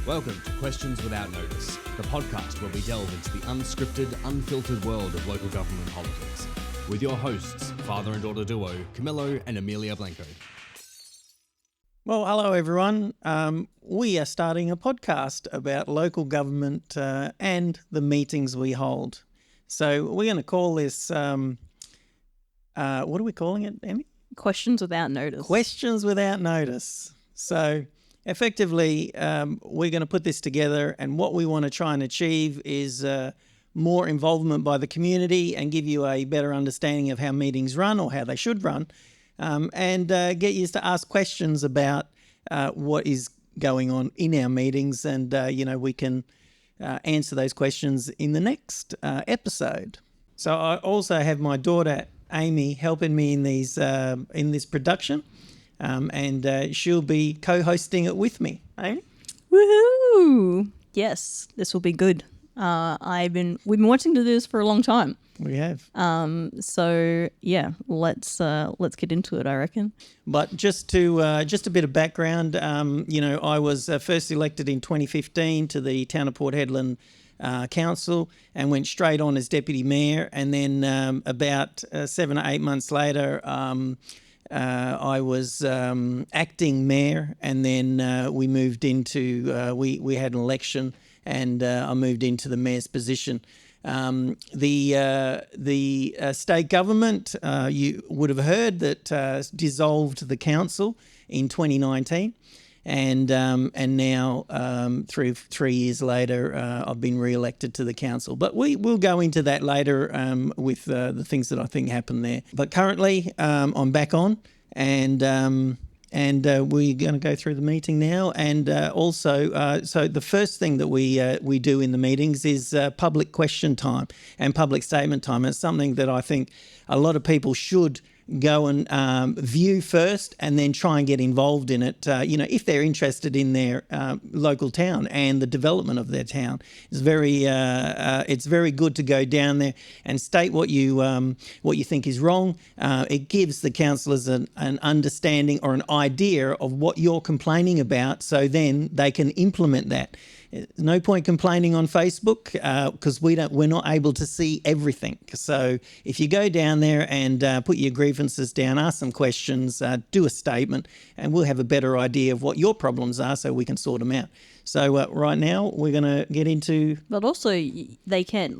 Welcome to Questions Without Notice, the podcast where we delve into the unscripted, unfiltered world of local government politics, with your hosts, father and daughter duo, Camillo and Amelia Blanco. Well, hello everyone. We are starting a podcast about local government and the meetings we hold. So we're going to call this, what are we calling it, Emmy? Questions Without Notice. Questions Without Notice. So effectively, we're going to put this together, and what we want to try and achieve is more involvement by the community and give you a better understanding of how meetings run or how they should run, and get you to ask questions about what is going on in our meetings, and we can answer those questions in the next episode. So I also have my daughter Amy helping me in this production, and she'll be co-hosting it with me. Amy? Woohoo! Yes, this will be good. We've been wanting to do this for a long time. We have. So yeah, let's get into it, I reckon. But just a bit of background. I was first elected in 2015 to the Town of Port Hedland Council and went straight on as deputy mayor. And then about 7 or 8 months later, I was acting mayor, and then we moved into we had an election, and I moved into the mayor's position. The state government, you would have heard that dissolved the council in 2019, and now 3 years later, I've been re-elected to the council. But we'll go into that later with the things that I think happened there. But currently, I'm back on, and we're going to go through the meeting now. And also, so the first thing that we do in the meetings is public question time and public statement time. It's something that I think a lot of people should go and view first, and then try and get involved in it. If they're interested in their local town and the development of their town, it's very good to go down there and state what you think is wrong. It gives the councillors an understanding or an idea of what you're complaining about, so then they can implement that. No point complaining on Facebook because we're not able to see everything. So if you go down there and put your grievances down, ask some questions, do a statement, and we'll have a better idea of what your problems are so we can sort them out. So right now we're going to get into... But also they can,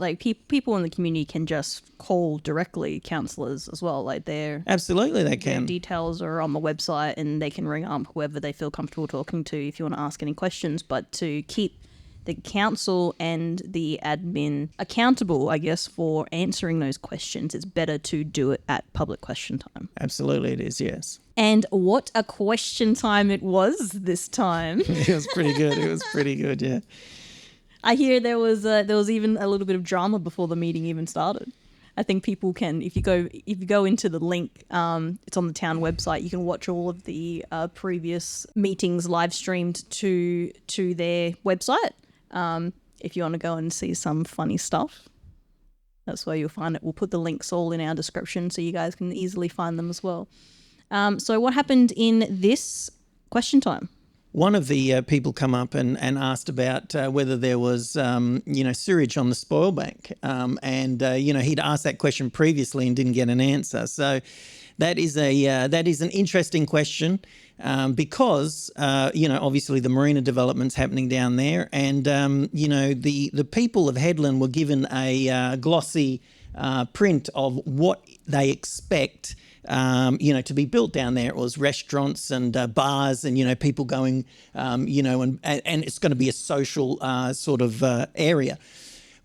people in the community can just call directly councillors as well. Absolutely they can. Their details are on the website, and they can ring up whoever they feel comfortable talking to if you want to ask any questions. But to keep the council and the admin accountable, I guess, for answering those questions, it's better to do it at public question time. Absolutely it is, yes. And what a question time it was this time. It was pretty good, yeah. I hear there was even a little bit of drama before the meeting even started. I think people can, if you go into the link, it's on the town website, you can watch all of the previous meetings live streamed to their website. If you want to go and see some funny stuff, that's where you'll find it. We'll put the links all in our description so you guys can easily find them as well. So what happened in this question time? One of the people come up and asked about whether there was, sewage on the spoil bank. He'd asked that question previously and didn't get an answer. So that is an interesting question because, obviously the marina development's happening down there. And, the people of Hedland were given a glossy print of what they expect to be built down there. It was restaurants and bars and, people going, and it's going to be a social sort of area.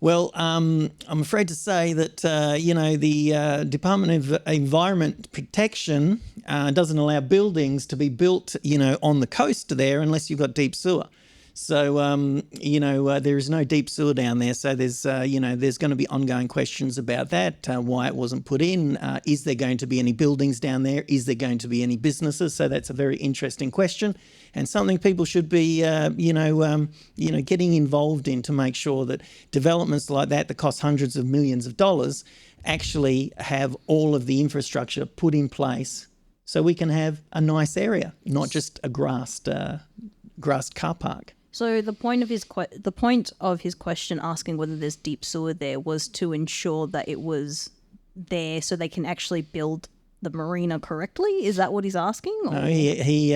Well, I'm afraid to say that, the Department of Environment Protection doesn't allow buildings to be built, on the coast there unless you've got deep sewer. So, there is no deep sewer down there. So there's going to be ongoing questions about that, why it wasn't put in. Is there going to be any buildings down there? Is there going to be any businesses? So that's a very interesting question, and something people should be, getting involved in to make sure that developments like that cost hundreds of millions of dollars actually have all of the infrastructure put in place so we can have a nice area, not just a grassed car park. So the point of his question asking whether there's deep sewer there was to ensure that it was there so they can actually build the marina correctly. Is that what he's asking? Or? No, he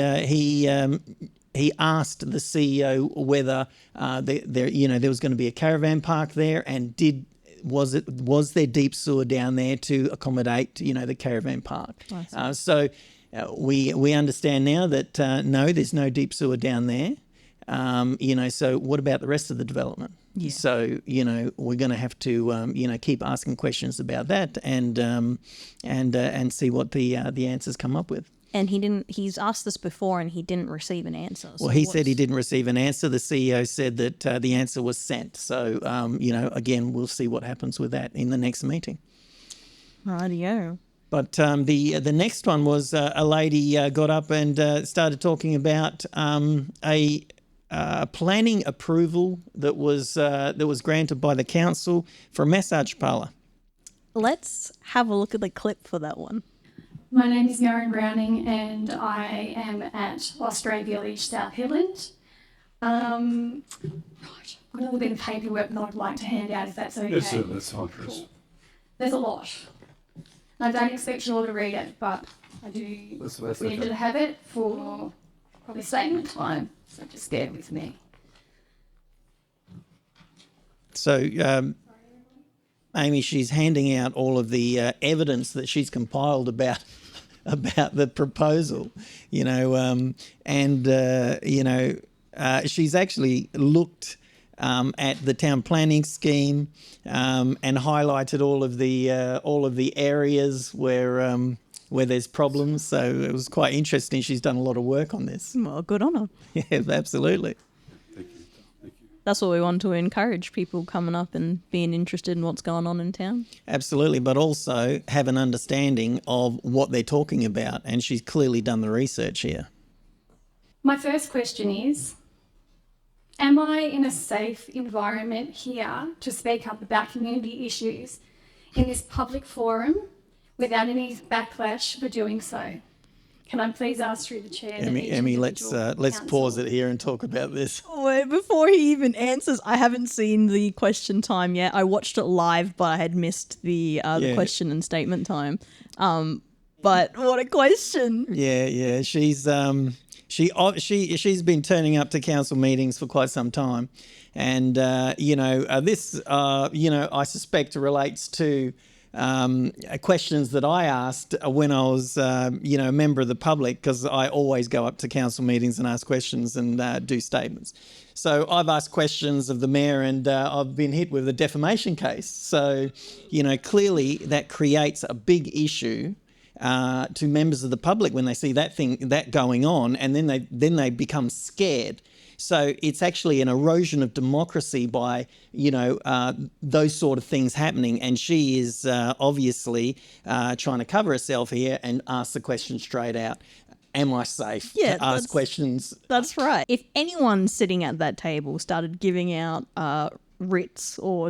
asked the CEO whether there was going to be a caravan park there, and was there deep sewer down there to accommodate the caravan park. We understand now that no, there's no deep sewer down there. So what about the rest of the development? Yeah. So we're going to have to keep asking questions about that and see what the answers come up with. And he's asked this before and he didn't receive an answer. So well, he said he didn't receive an answer. The CEO said that the answer was sent. So, again, we'll see what happens with that in the next meeting. Rightio. But the next one was a lady got up and started talking about a planning approval that was granted by the council for a massage parlour. Let's have a look at the clip for that one. My name is Maren Browning and I am at Osprey Village, South Highland. Right, I've got a little bit of paperwork that I'd like to hand out if that's okay. Yes, sir, that's fine, Chris. Cool. There's a lot. I don't expect you all to read it, but I do That's need you to have it for probably statement time, so just bear with me. So, Amy, she's handing out all of the evidence that she's compiled about the proposal, she's actually looked at the town planning scheme and highlighted all of the areas where there's problems. So it was quite interesting. She's done a lot of work on this. Well, good on her. Yeah, absolutely. Thank you. That's what we want to encourage, people coming up and being interested in what's going on in town. Absolutely, but also have an understanding of what they're talking about, and she's clearly done the research here. My first question is, am I in a safe environment here to speak up about community issues in this public forum without any backlash for doing so? Can I please ask through the chair? Emmy, let's pause it here and talk about this. Wait, before he even answers, I haven't seen the question time yet. I watched it live, but I had missed the question and statement time. But what a question! Yeah, she's been turning up to council meetings for quite some time, and this I suspect relates to questions that I asked when I was a member of the public, because I always go up to council meetings and ask questions and do statements. So I've asked questions of the mayor and I've been hit with a defamation case. So clearly that creates a big issue to members of the public when they see that going on, and then they become scared. So it's actually an erosion of democracy by those sort of things happening, and she is obviously trying to cover herself here and ask the question straight out. Am I safe to ask questions? That's right. If anyone sitting at that table started giving out writs or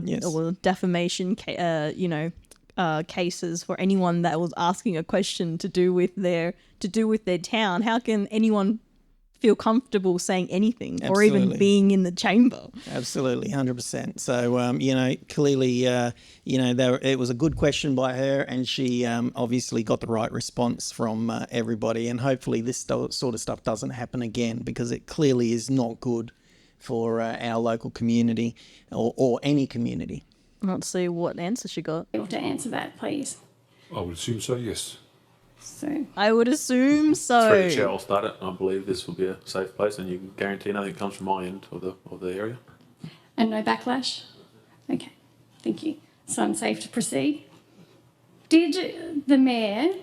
defamation cases for anyone that was asking a question to do with their town, how can anyone feel comfortable saying anything or even being in the chamber? Absolutely, 100%. So clearly it was a good question by her, and she obviously got the right response from everybody, and hopefully this sort of stuff doesn't happen again, because it clearly is not good for our local community or any community. Let's see what answer she got. Able to answer that, please. I would assume so, yes. So I would assume so. Through the chair, I'll start it. I believe this will be a safe place, and you can guarantee nothing comes from my end of the area. And no backlash? Okay, thank you. So I'm safe to proceed. Did the mayor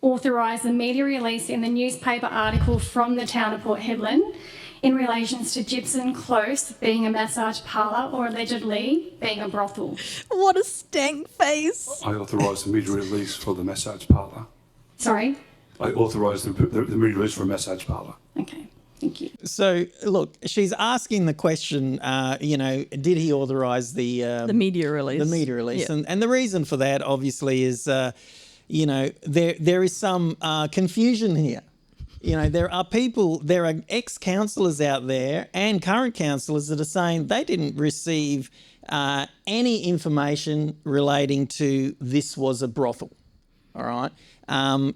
authorise the media release in the newspaper article from the town of Port Hedland in relation to Jibson Close being a massage parlour or allegedly being a brothel? What a stank face. I authorised the media release for the massage parlour. Sorry? I authorised the media release for a massage parlour. Okay, thank you. So, look, she's asking the question, did he authorise the media release? The media release. Yeah. And the reason for that, obviously, is, there is some confusion here. You know, there are ex-councillors out there and current councillors that are saying they didn't receive any information relating to this was a brothel. All right.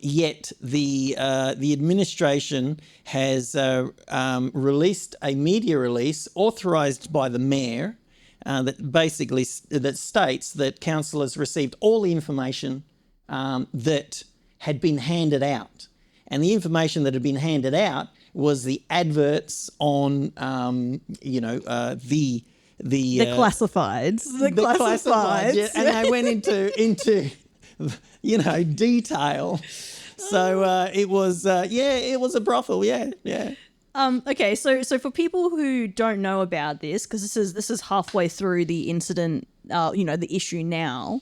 Yet the administration has released a media release authorised by the mayor that states that councillors received all the information that had been handed out. And the information that had been handed out was the adverts on, the classifieds. The classifieds. Yeah, and they went into detail. So it was a brothel. Yeah. Okay, so for people who don't know about this, because this is halfway through the incident, the issue now,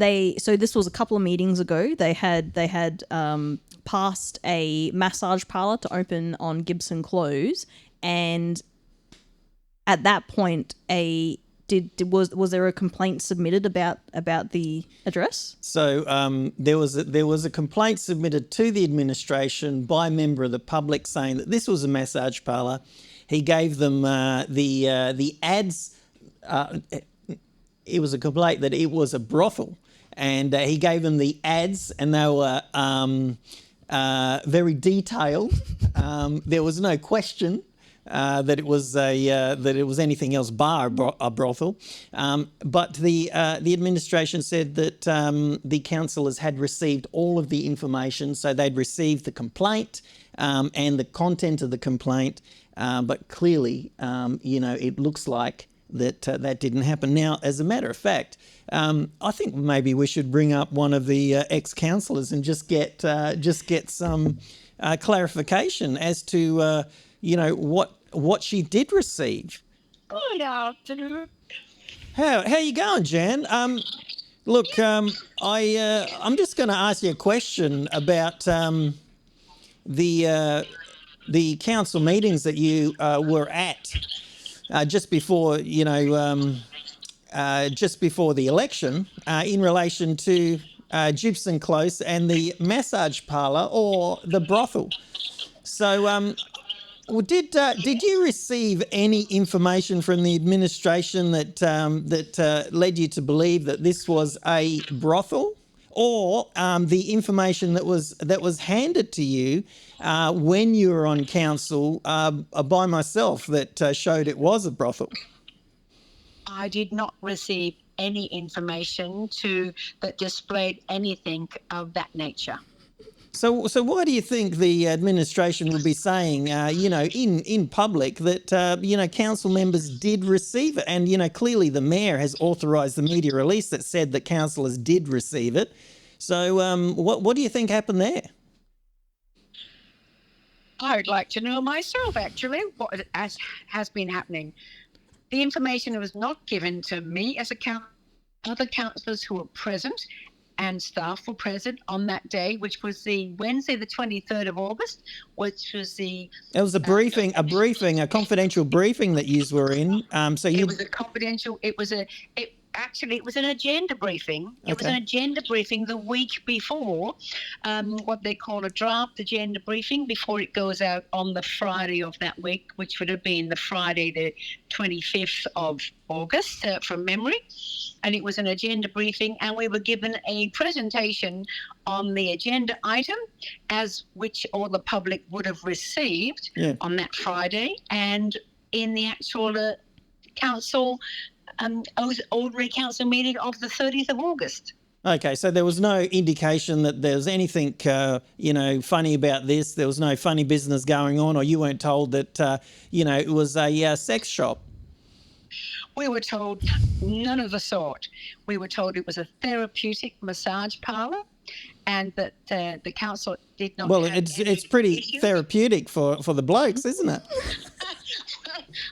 so this was a couple of meetings ago. They had passed a massage parlour to open on Jibson Close, and at that point, was there a complaint submitted about the address? So there was a complaint submitted to the administration by a member of the public saying that this was a massage parlour. He gave them the ads. It was a complaint that it was a brothel. And he gave them the ads, and they were very detailed. There was no question that it was anything else bar a brothel. But the administration said that the councillors had received all of the information, so they'd received the complaint and the content of the complaint. But clearly, it looks like that didn't happen. Now, as a matter of fact, I think maybe we should bring up one of the ex-councillors and just get some clarification as to what she did receive. Good afternoon. How you going, Jan? Look, I'm just going to ask you a question about the council meetings that you were at. Just before the election, in relation to Jibson Close and the massage parlour or the brothel. So, did you receive any information from the administration that led you to believe that this was a brothel, or the information that was handed to you when you were on council by myself that showed it was a brothel? I did not receive any information that displayed anything of that nature. So why do you think the administration would be saying, in public that, council members did receive it? And, clearly the mayor has authorised the media release that said that councillors did receive it. So what do you think happened there? I would like to know myself, actually, what has been happening. The information was not given to me as other councillors who were present, and staff were present on that day, which was the Wednesday, the 23rd of August, which was the... It was a briefing, a confidential briefing that you were in. It was a confidential... It was an agenda briefing. It was an agenda briefing the week before, what they call a draft agenda briefing, before it goes out on the Friday of that week, which would have been the Friday, the 25th of August, from memory. And it was an agenda briefing, and we were given a presentation on the agenda item, which all the public would have received on that Friday, and in the actual council... ordinary council meeting of the 30th of August. Okay, so there was no indication that there was anything, funny about this. There was no funny business going on, or you weren't told that, it was a sex shop. We were told none of the sort. We were told it was a therapeutic massage parlour, and that the council did not. Well, it's pretty issues. Therapeutic for the blokes, isn't it?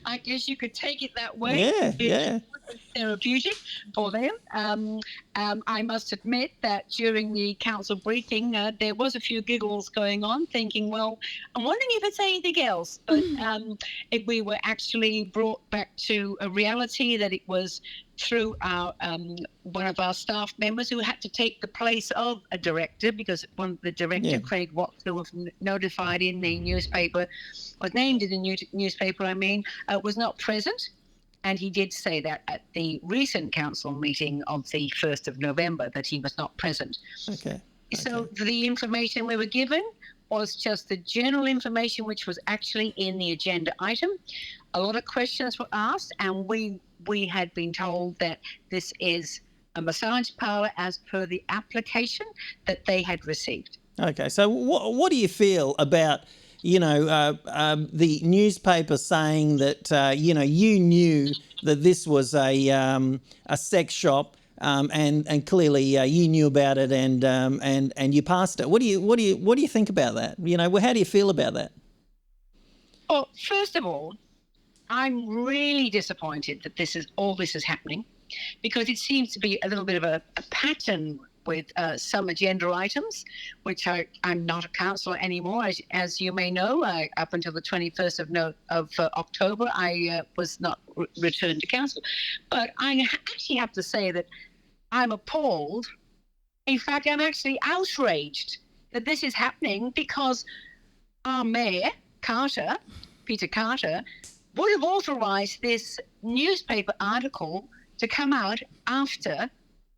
I guess you could take it that way. Yeah. Therapeutic, for them. I must admit that during the council briefing, there was a few giggles going on, thinking, well, I'm wondering if it's anything else. But if we were actually brought back to a reality that it was through our one of our staff members who had to take the place of a director, because the director, Craig Watts, who was notified in the newspaper, was named in the newspaper, was not present. And he did say that at the recent council meeting of the 1st of November that he was not present. Okay. So the information we were given was just the general information which was actually in the agenda item. A lot of questions were asked, and we had been told that this is a massage parlour as per the application that they had received. Okay, so what do you feel about, the newspaper saying that, you knew that this was a sex shop, and clearly you knew about it and you passed it. What do you think about that? How do you feel about that? Well, first of all, I'm really disappointed that this is happening, because it seems to be a little bit of a pattern with some agenda items, which I'm not a councillor anymore. As you may know, up until the 21st of October, I was not returned to council. But I actually have to say that I'm appalled. In fact, I'm actually outraged that this is happening, because our mayor, Peter Carter, would have authorised this newspaper article to come out after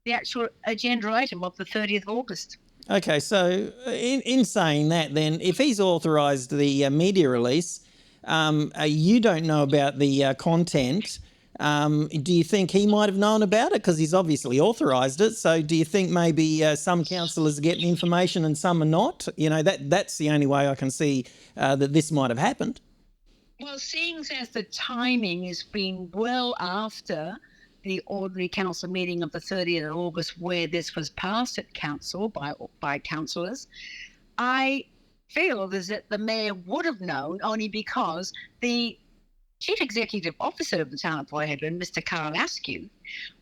the actual agenda item of the 30th of August. Okay, so in saying that, then, if he's authorised the media release, you don't know about the content. Do you think he might have known about it? Because he's obviously authorised it. So do you think maybe some councillors are getting information and some are not? That's the only way I can see that this might have happened. Well, seeing as the timing has been well after the ordinary council meeting of the 30th of August, where this was passed at council by councillors, I feel that the mayor would have known, only because the Chief Executive Officer of the town of Port Hedland, Mr. Carl Askew,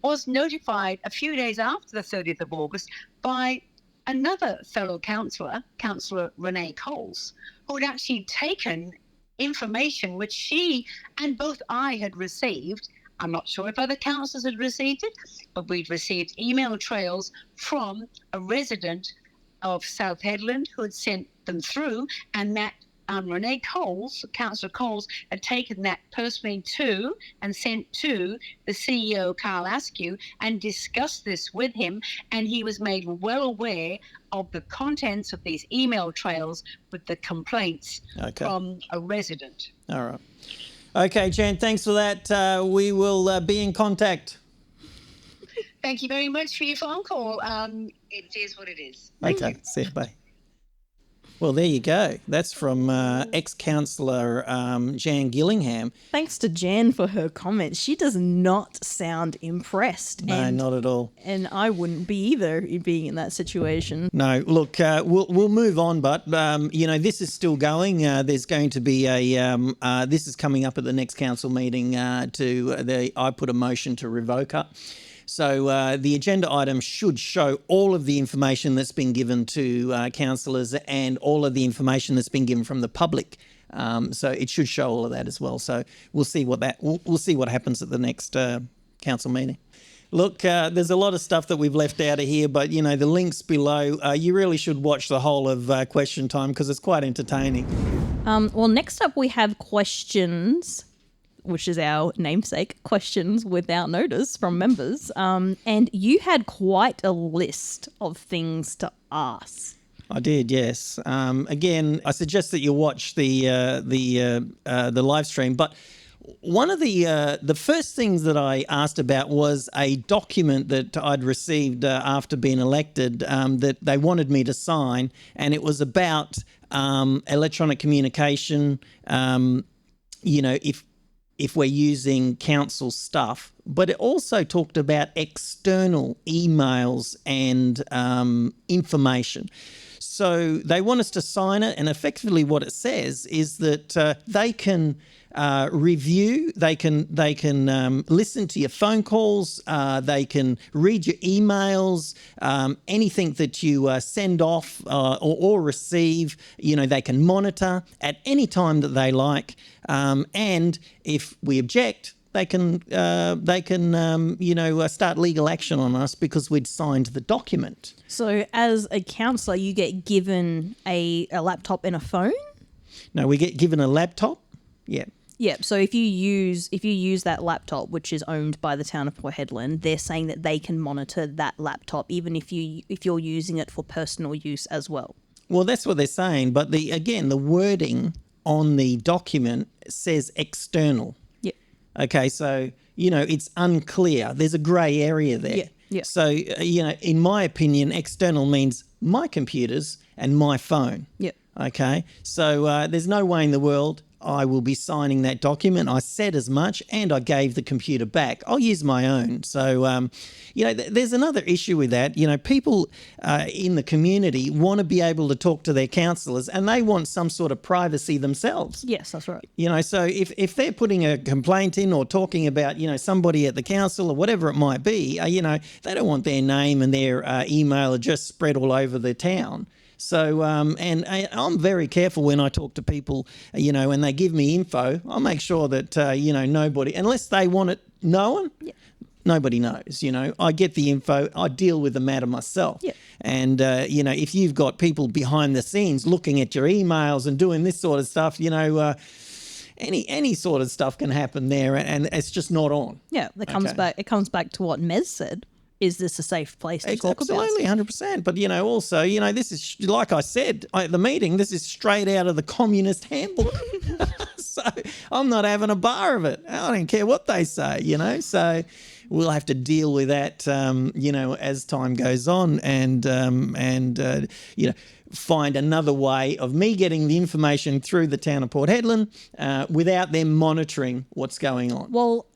was notified a few days after the 30th of August by another fellow councillor, Councillor Renee Coles, who had actually taken information which she and both I had received. I'm not sure if other councillors had received it, but we'd received email trails from a resident of South Hedland who had sent them through, and that Renee Coles, Councillor Coles, had taken that personally to and sent to the CEO, Carl Askew, and discussed this with him, and he was made well aware of the contents of these email trails with the complaints from a resident. All right. Okay, Jan, thanks for that. We will be in contact. Thank you very much for your phone call. It is what it is. Okay, see you, bye. Well, there you go. That's from ex-councillor Jan Gillingham. Thanks to Jan for her comment. She does not sound impressed. No, not at all. And I wouldn't be either, being in that situation. No, look, we'll move on, but this is still going. There's going to be this is coming up at the next council meeting. I put a motion to revoke it. So the agenda item should show all of the information that's been given to councillors and all of the information that's been given from the public. So it should show all of that as well. So we'll see we'll see what happens at the next council meeting. Look, there's a lot of stuff that we've left out of here, but the links below. You really should watch the whole of Question Time, because it's quite entertaining. Well, next up we have questions, which is our namesake, questions without notice from members. And you had quite a list of things to ask. I did, yes. Again, I suggest that you watch the live stream. But one of the first things that I asked about was a document that I'd received after being elected that they wanted me to sign, and it was about electronic communication. If we're using council stuff, but it also talked about external emails and information. So they want us to sign it, and effectively what it says is that they can review. They can listen to your phone calls. They can read your emails. Anything that you send off or receive, they can monitor at any time that they like. And if we object, they can start legal action on us because we'd signed the document. So as a counsellor, you get given a laptop and a phone? No, we get given a laptop. Yeah. Yeah, so if you use that laptop, which is owned by the town of Port Hedland, they're saying that they can monitor that laptop even if you're using it for personal use as well. Well, that's what they're saying, but the wording on the document says external. Yeah. Okay, so it's unclear. There's a grey area there. Yeah. Yeah. So in my opinion, external means my computers and my phone. Yeah. Okay, so there's no way in the world I will be signing that document. I said as much, and I gave the computer back. I'll use my own. So, there's another issue with that. People in the community want to be able to talk to their counsellors, and they want some sort of privacy themselves. Yes, that's right. So if they're putting a complaint in or talking about, somebody at the council or whatever it might be, they don't want their name and their email address spread all over the town. So, and I'm very careful when I talk to people, and they give me info. I'll make sure that, nobody, unless they want it known, nobody knows. I get the info. I deal with the matter myself. Yeah. And, if you've got people behind the scenes looking at your emails and doing this sort of stuff, any sort of stuff can happen there, and it's just not on. Yeah, it comes back to what Mez said. Is this a safe place to talk about? Absolutely, 100%. But, also, this is, like I said at the meeting, this is straight out of the communist handbook. So I'm not having a bar of it. I don't care what they say, So we'll have to deal with that, as time goes on and find another way of me getting the information through the town of Port Hedland without them monitoring what's going on. Well,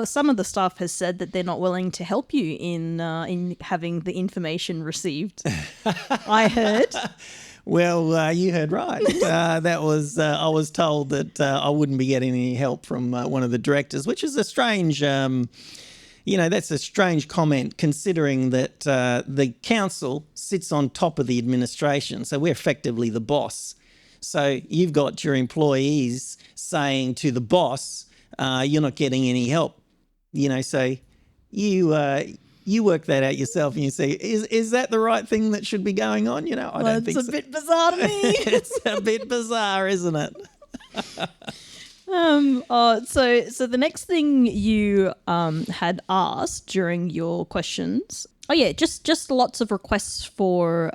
some of the staff has said that they're not willing to help you in having the information received. I heard. Well, you heard right. That was I was told that I wouldn't be getting any help from one of the directors, which is a strange. That's a strange comment considering that the council sits on top of the administration. So we're effectively the boss. So you've got your employees saying to the boss, you're not getting any help. So you work that out yourself and you say, is that the right thing that should be going on? I don't think so. It's a bit bizarre to me. It's a bit bizarre, isn't it? So the next thing you had asked during your questions, just lots of requests for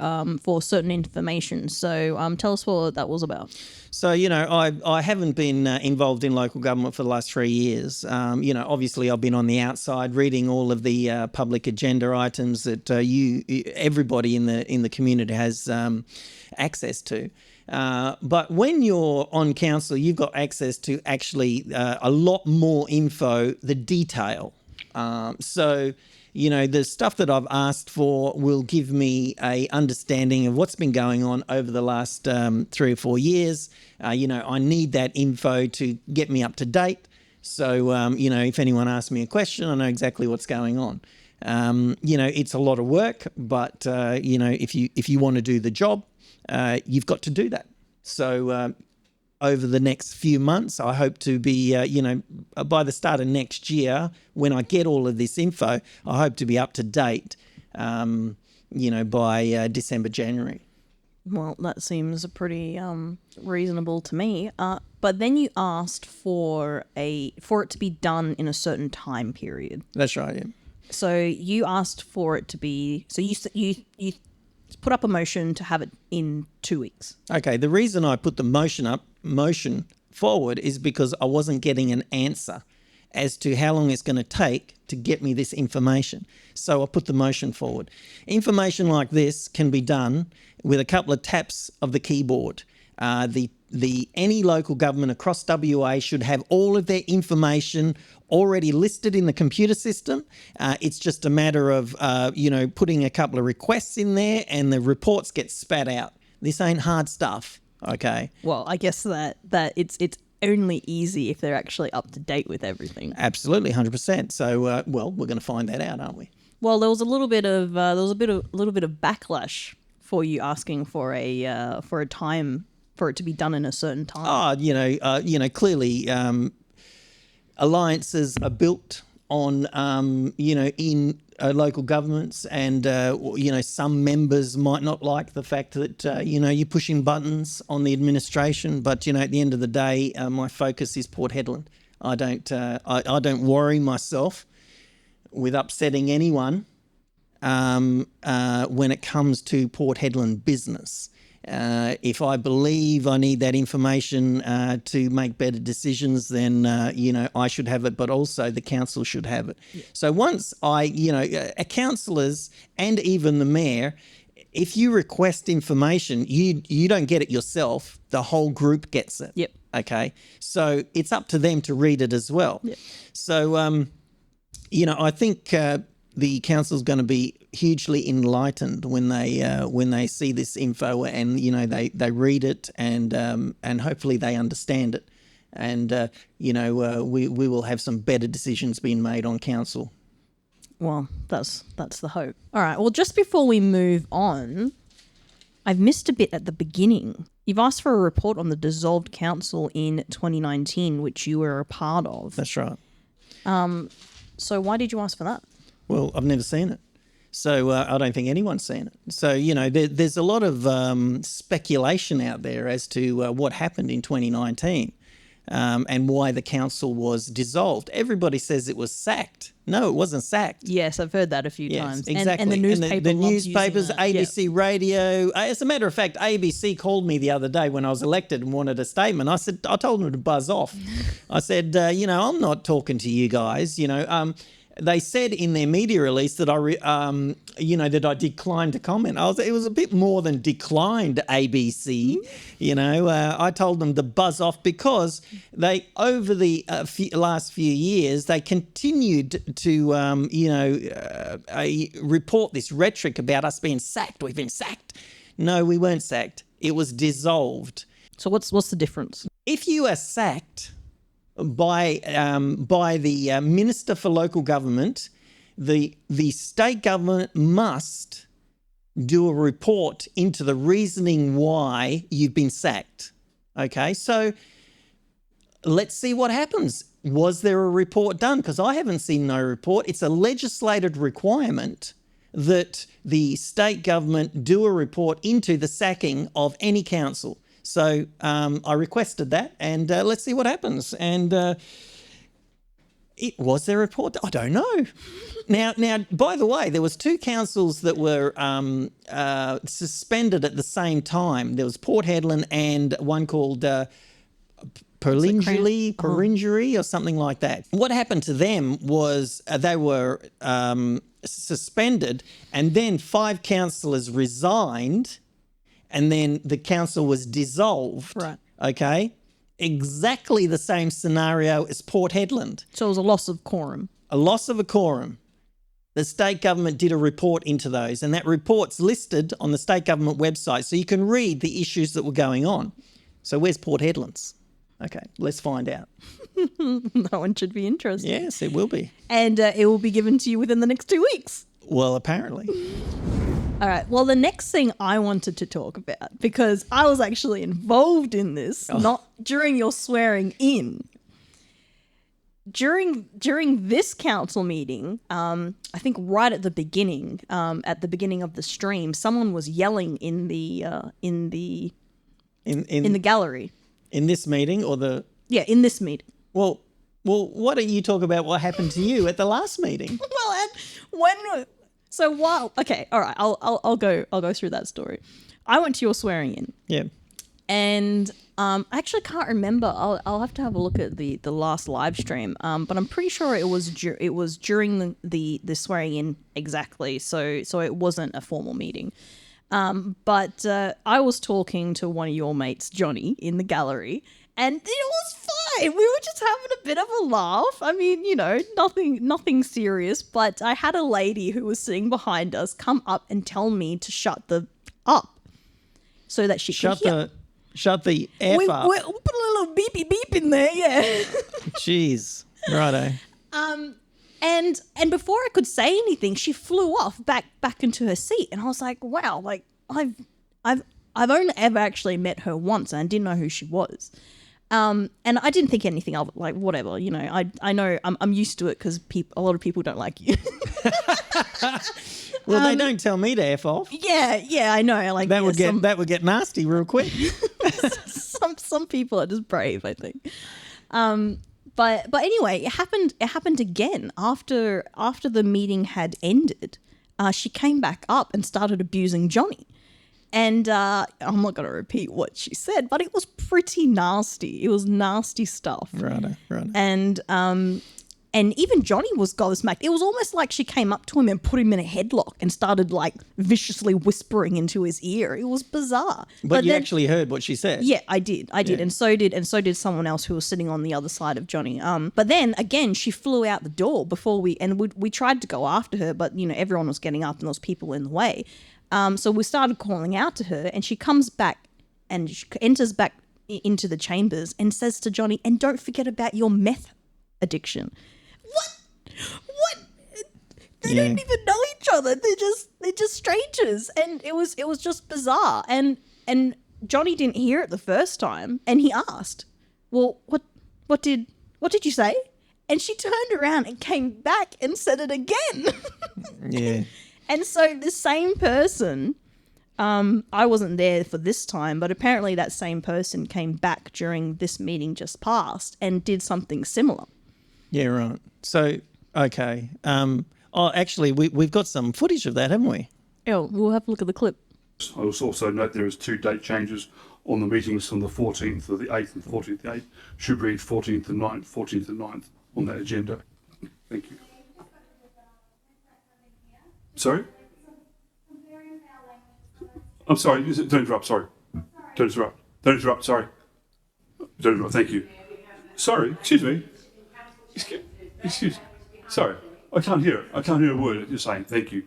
certain information. So tell us what that was about. So I haven't been involved in local government for the last 3 years. Obviously I've been on the outside reading all of the public agenda items that everybody in the community has access to. But when you're on council, you've got access to actually a lot more info, the detail. So the stuff that I've asked for will give me a understanding of what's been going on over the last 3 or 4 years. I need that info to get me up to date. So, if anyone asks me a question, I know exactly what's going on. It's a lot of work, but, if you want to do the job, you've got to do that. So over the next few months, I hope to be, by the start of next year, when I get all of this info, I hope to be up to date, by December, January. Well, that seems pretty reasonable to me. But then you asked for it to be done in a certain time period. That's right, yeah. So you asked for it to be. So you put up a motion to have it in 2 weeks. Okay, the reason I put the motion forward is because I wasn't getting an answer as to how long it's going to take to get me this information. So I put the motion forward. Information like this can be done with a couple of taps of the keyboard. Any local government across WA should have all of their information already listed in the computer system. It's just a matter of putting a couple of requests in there and the reports get spat out. This ain't hard stuff. Okay. Well, I guess that it's only easy if they're actually up to date with everything. Absolutely, 100%. So, well, we're going to find that out, aren't we? Well, there was a little bit of backlash for you asking for a time for it to be done in a certain time. Clearly, alliances are built on, in local governments, and some members might not like the fact that you're pushing buttons on the administration. But at the end of the day, my focus is Port Hedland. I don't worry myself with upsetting anyone when it comes to Port Hedland business. If I believe I need that information to make better decisions, then I should have it, but also the council should have it. Yeah. So once councillors and even the mayor, if you request information, you don't get it yourself. The whole group gets it. Yep. Okay. So it's up to them to read it as well. Yep. So I think the council's going to be hugely enlightened when they see this info, and they read it, and hopefully they understand it, and we will have some better decisions being made on council. Well, that's the hope. All right. Well, just before we move on, I've missed a bit at the beginning. You've asked for a report on the dissolved council in 2019, which you were a part of. That's right. So why did you ask for that? Well, I've never seen it. So I don't think anyone's seen it. So, there's a lot of speculation out there as to what happened in 2019 and why the council was dissolved. Everybody says it was sacked. No, it wasn't sacked. Yes, I've heard that a few times. Exactly. And the newspaper the loves newspapers, using that. ABC Radio. As a matter of fact, ABC called me the other day when I was elected and wanted a statement. I told them to buzz off. I said, I'm not talking to you guys, They said in their media release that I declined to comment. It was a bit more than declined, ABC. I told them to buzz off because they, over the last few years, they continued to, report this rhetoric about us being sacked. We've been sacked. No, we weren't sacked. It was dissolved. So what's the difference? If you are sacked by the Minister for Local Government, the state government must do a report into the reasoning why you've been sacked. Okay, so let's see what happens. Was there a report done? Because I haven't seen no report. It's a legislated requirement that the state government do a report into the sacking of any council. So I requested that, and let's see what happens. And was there a report? I don't know. Now, by the way, there was 2 councils that were suspended at the same time. There was Port Hedland and one called Peringeri or something like that. What happened to them was they were suspended, and then 5 councillors resigned, and then the council was dissolved. Right. Okay? Exactly the same scenario as Port Hedland. So it was a loss of quorum. A loss of a quorum. The state government did a report into those, and that report's listed on the state government website, so you can read the issues that were going on. So where's Port Hedland's? Okay, let's find out. That one should be interesting. Yes, it will be. And it will be given to you within the next 2 weeks. Well, apparently. All right. Well, the next thing I wanted to talk about, because I was actually involved in this, not during your swearing in. During this council meeting, I think right at the beginning of the stream, someone was yelling in the gallery. In this meeting or the? Yeah, in this meeting. Well, why don't you talk about what happened to you at the last meeting? Well, and when. So while okay, all right, I'll go through that story. I went to your swearing in. Yeah. And I actually can't remember. I'll have to have a look at the last live stream. But I'm pretty sure it was during the swearing in exactly. So it wasn't a formal meeting. But I was talking to one of your mates, Johnny, in the gallery, and it was fine. We were just having a bit of a laugh. I mean, nothing serious. But I had a lady who was sitting behind us come up and tell me to shut up so that she could hear. Shut the F up. We put a little beepy beep in there, yeah. Jeez. Righto. And before I could say anything, she flew off back into her seat, and I was like, wow, like I've only ever actually met her once, and I didn't know who she was. And I didn't think anything of it, like whatever, you know. I know I'm used to it because a lot of people don't like you. Well, they don't tell me to F off. Yeah, I know. Like That would get nasty real quick. some people are just brave, I think. But anyway, it happened again after the meeting had ended. She came back up and started abusing Johnny. And I'm not going to repeat what she said, but it was pretty nasty. It was nasty stuff. Righto. And even Johnny was gobsmacked. It was almost like she came up to him and put him in a headlock and started like viciously whispering into his ear. It was bizarre. But you then, actually heard what she said. Yeah, I did, yeah. and so did someone else who was sitting on the other side of Johnny. But then again, she flew out the door before we tried to go after her, but you know everyone was getting up and there was people in the way. So we started calling out to her, and she comes back and she enters back into the chambers and says to Johnny, "And don't forget about your meth addiction." What? They don't even know each other. They're just strangers, and it was just bizarre. And Johnny didn't hear it the first time, and he asked, "Well, what did you say?" And she turned around and came back and said it again. Yeah. And so the same person, I wasn't there for this time, but apparently that same person came back during this meeting just past and did something similar. Yeah, right. So, okay. Actually, we've got some footage of that, haven't we? Oh, we'll have a look at the clip. I will also note there is 2 date changes on the meetings from the 14th of the 8th and 14th of the 8th. Should read 14th and 9th, 14th and 9th on that agenda. Thank you. Sorry? I'm sorry. Don't interrupt. Sorry. Don't interrupt. Sorry. Don't interrupt. Thank you. Sorry. Excuse me. Excuse. Sorry. I can't hear it. I can't hear a word you're saying. Thank you.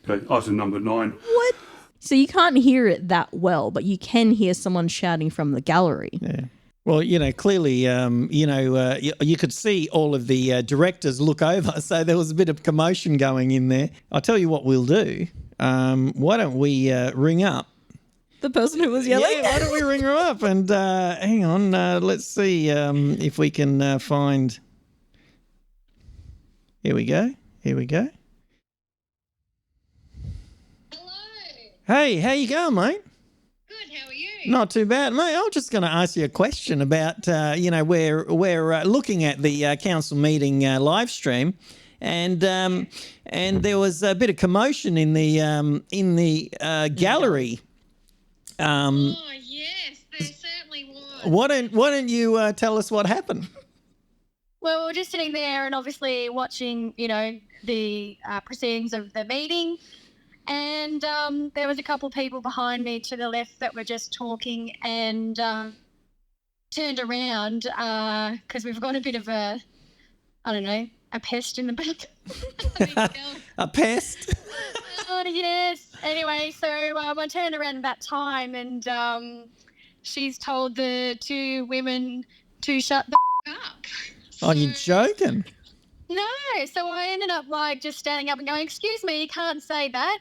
Okay. Item number 9. What? So you can't hear it that well, but you can hear someone shouting from the gallery. Yeah. Well, you know, clearly, you could see all of the directors look over, so there was a bit of commotion going in there. I'll tell you what we'll do. Why don't we ring up the person who was yelling? Yeah, why don't we ring her up? And hang on, let's see if we can find... Here we go. Hello. Hey, how you going, mate? Good, how are you? Not too bad, mate. I was just going to ask you a question about, we're looking at the council meeting live stream, and there was a bit of commotion in the gallery. Oh yes, there certainly was. Why don't you tell us what happened? Well, we were just sitting there and obviously watching, the proceedings of the meeting. And there was a couple of people behind me to the left that were just talking and turned around because we've got a bit of a pest in the back. A pest? Oh, yes. Anyway, so I turned around at that time and she's told the 2 women to shut the up. Oh, you're joking? No, so I ended up just standing up and going, "Excuse me, you can't say that,"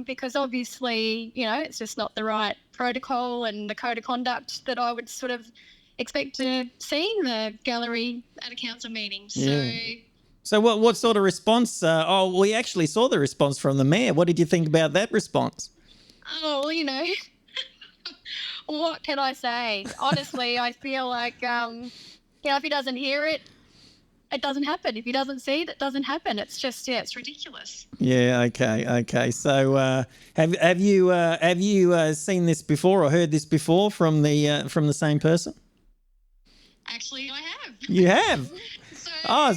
because obviously, it's just not the right protocol and the code of conduct that I would sort of expect to see in the gallery at a council meeting. So what sort of response? We actually saw the response from the mayor. What did you think about that response? Oh, what can I say? Honestly, I feel like, if he doesn't hear it, it doesn't happen. If he doesn't see it, it doesn't happen. It's just, it's ridiculous. Yeah. Okay. So, have you seen this before or heard this before from the same person? Actually, I have. You have.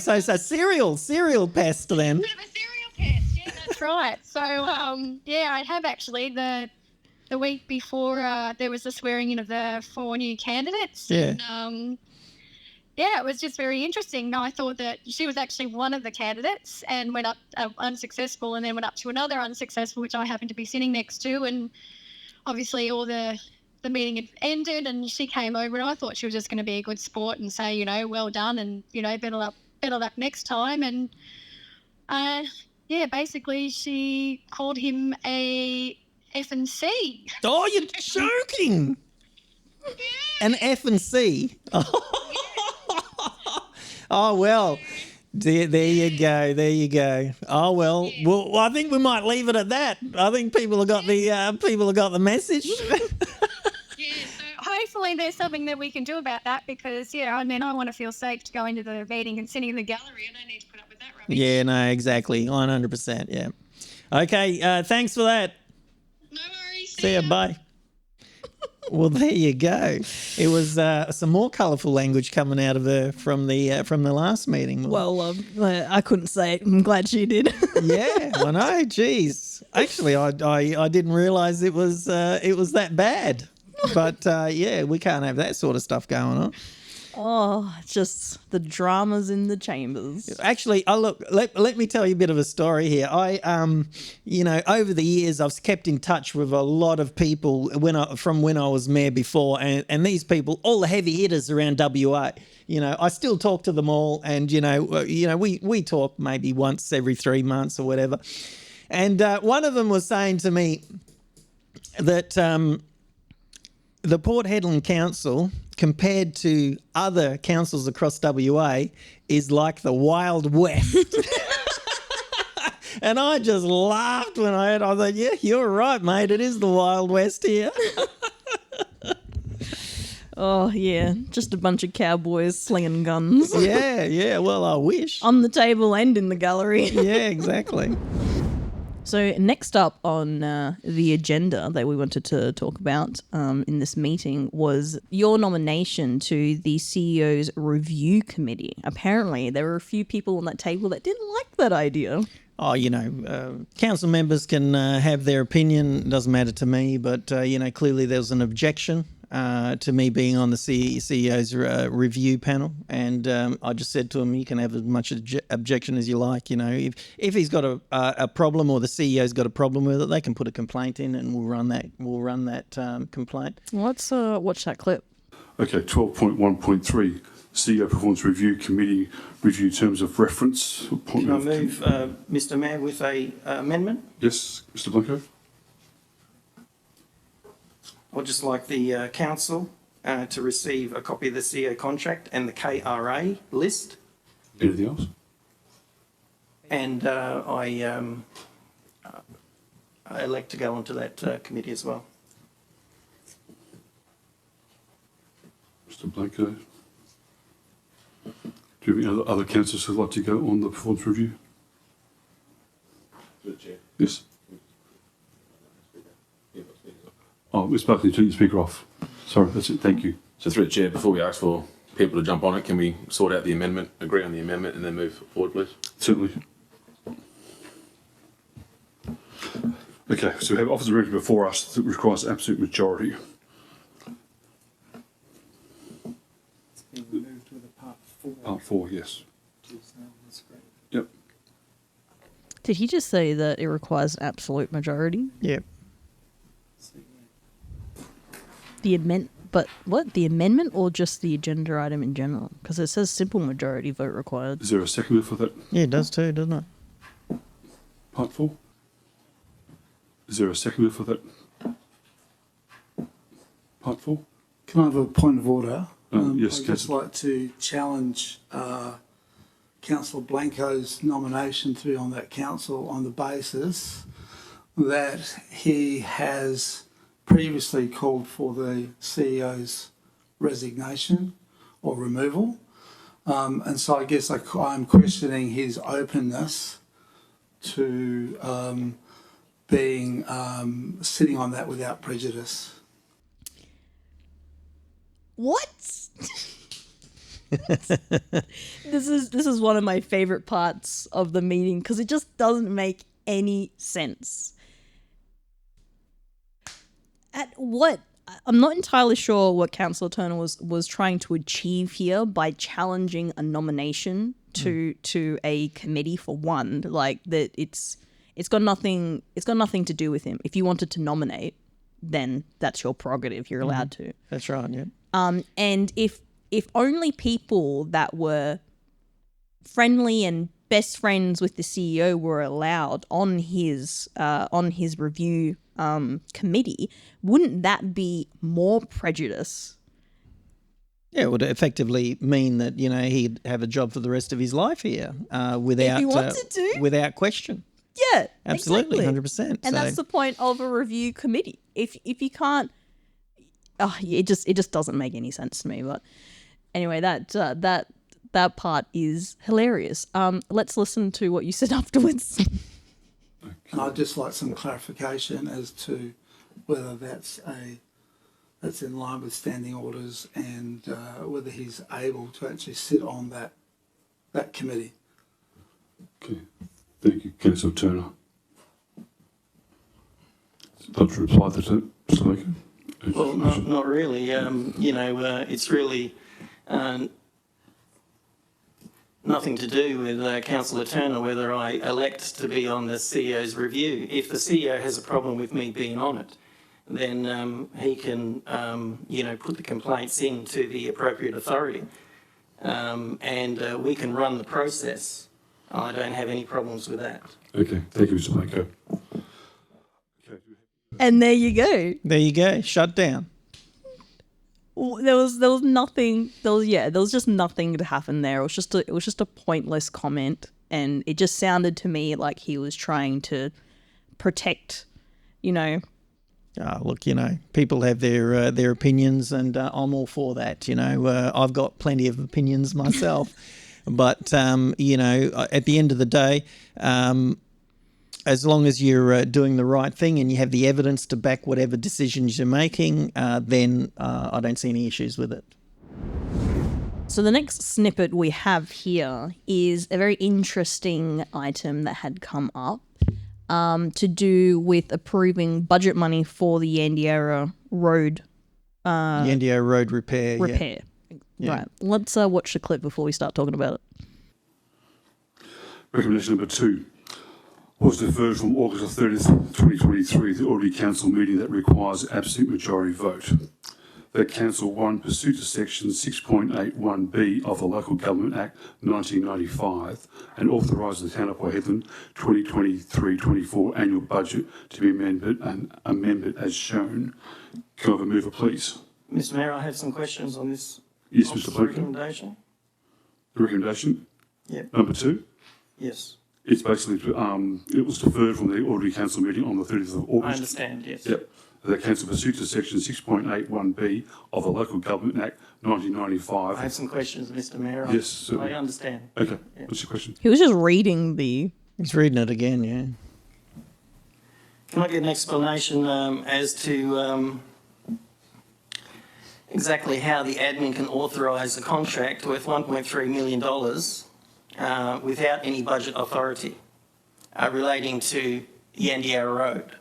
So it's a serial pest then. A bit of a serial pest. Yeah, that's right. So, I have actually the week before there was the swearing in of the 4 new candidates. Yeah. And, it was just very interesting. I thought that she was actually one of the candidates and went up unsuccessful and then went up to another unsuccessful, which I happened to be sitting next to. And obviously all the the meeting had ended and she came over, and I thought she was just going to be a good sport and say, well done, and better luck next time. And basically she called him a F and C. Oh, you're joking! An F and C. Oh well. There you go. Oh well. Well, I think we might leave it at that. I think people have got the message. Hopefully there's something that we can do about that, because I want to feel safe to go into the meeting and sitting in the gallery. I don't need to put up with that rubbish. Yeah, no, exactly. 100%. Yeah. Okay. Thanks for that. No worries. See ya. Bye. Well, there you go. It was some more colourful language coming out of her from the last meeting. Well, I couldn't say it. I'm glad she did. Yeah, I know. Jeez, actually, I didn't realise it was that bad. But we can't have that sort of stuff going on. Oh, it's just the dramas in the chambers. Actually, look, let me tell you a bit of a story here. I, over the years, I've kept in touch with a lot of people from when I was mayor before, and these people, all the heavy hitters around WA. I still talk to them all, and we talk maybe once every 3 months or whatever. And one of them was saying to me that the Port Hedland Council, compared to other councils across WA, is like the Wild West. And I just laughed when I heard. I thought, yeah, you're right, mate. It is the Wild West here. Oh, yeah. Just a bunch of cowboys slinging guns. Yeah. Well, I wish. On the table and in the gallery. Yeah, exactly. So next up on the agenda that we wanted to talk about in this meeting was your nomination to the CEO's review committee. Apparently, there were a few people on that table that didn't like that idea. Oh, council members can have their opinion. It doesn't matter to me, but, clearly there was an objection to me being on the CEO's review panel, and I just said to him, you can have as much objection as you like. If he's got a problem, or the CEO's got a problem with it, they can put a complaint in, and we'll run that complaint. Let's watch that clip. Okay, 12.1.3, CEO Performance Review Committee review terms of reference. Can I move, Mr. Mayor, with a amendment? Yes, Mr. Blanco. I'd just like the council to receive a copy of the CEO contract and the KRA list. Anything else? And I elect to go onto that committee as well. Mr. Blanco. Do you have any other councillors who'd like to go on the performance review? Yes. Oh, Ms. Buckley, turn your speaker off. Sorry, that's it. Thank you. So through the chair, before we ask for people to jump on it, can we sort out the amendment, agree on the amendment, and then move forward, please? Certainly. Okay, so we have officer arrangement before us that requires absolute majority. It's been moved with a part 4. Part 4, yes. That's great. Yep. Did he just say that it requires an absolute majority? Yep. The amendment or just the agenda item in general? Because it says simple majority vote required. Is there a seconder for that? Yeah, it does too, doesn't it? Part 4? Is there a seconder for that? Part 4? Can I have a point of order? Yes, I'd just like to challenge Councillor Blanco's nomination to be on that council on the basis that he has previously called for the CEO's resignation or removal. And so I guess I'm questioning his openness to being sitting on that without prejudice. What? This is one of my favorite parts of the meeting because it just doesn't make any sense. I'm not entirely sure what Councillor Turner was trying to achieve here by challenging a nomination to a committee for one. Like that, it's got nothing to do with him. If you wanted to nominate, then that's your prerogative. You're allowed to. That's right, yeah. And if only people that were friendly and best friends with the CEO were allowed on his review committee, wouldn't that be more prejudice? Yeah, it would effectively mean that, you know, he'd have a job for the rest of his life here without If he wanted to. without question. Yeah, Absolutely, exactly. 100%. And that's the point of a review committee. If you can't, it just doesn't make any sense to me. But anyway, that part is hilarious. Let's listen to what you said afterwards. And I'd just like some clarification as to whether that's in line with standing orders and whether he's able to actually sit on that committee. Okay. Thank you, Councillor Turner. Like to reply to that, Mr. Laker? Well, not really. You know, it's really nothing to do with Councillor Turner whether I elect to be on the CEO's review. If the CEO has a problem with me being on it, then he can, you know, put the complaints in to the appropriate authority, and we can run the process. I don't have any problems with that. Okay, thank you, Mr. Blanco. And there you go. There you go. Shut down. There was nothing. There was just nothing to happen there. It was just a pointless comment, and it just sounded to me like he was trying to protect, you know. Look, you know, people have their opinions, and I'm all for that. You know, I've got plenty of opinions myself, but you know, at the end of the day, as long as you're doing the right thing and you have the evidence to back whatever decisions you're making, then I don't see any issues with it. So the next snippet we have here is a very interesting item that had come up to do with approving budget money for the Yandiera Road. Yandiera Road repair. Yeah. Right. Let's watch the clip before we start talking about it. Recommendation number 2 was deferred from August 30th, 2023, the Ordinary Council meeting that requires absolute majority vote. That Council 1, pursuant to Section 6.81B of the Local Government Act 1995, and authorise the Town of Port Hedland 2023-24 annual budget to be amended as shown. Can I have a mover, please? Mr. Mayor, I have some questions on this. Yes, Mr. Blanco. Recommendation. The recommendation? Yep. Number 2? Yes. It's basically, it was deferred from the Ordinary Council meeting on the 30th of August. I understand, yes. Yep. The Council pursuant to Section 6.81B of the Local Government Act 1995. I have some questions, Mr. Mayor. Yes, certainly. I understand. Okay. Yeah. What's your question? He was just reading the... He's reading it again, yeah. Can I get an explanation as to exactly how the admin can authorise a contract worth $1.3 million without any budget authority relating to Yandiera Road?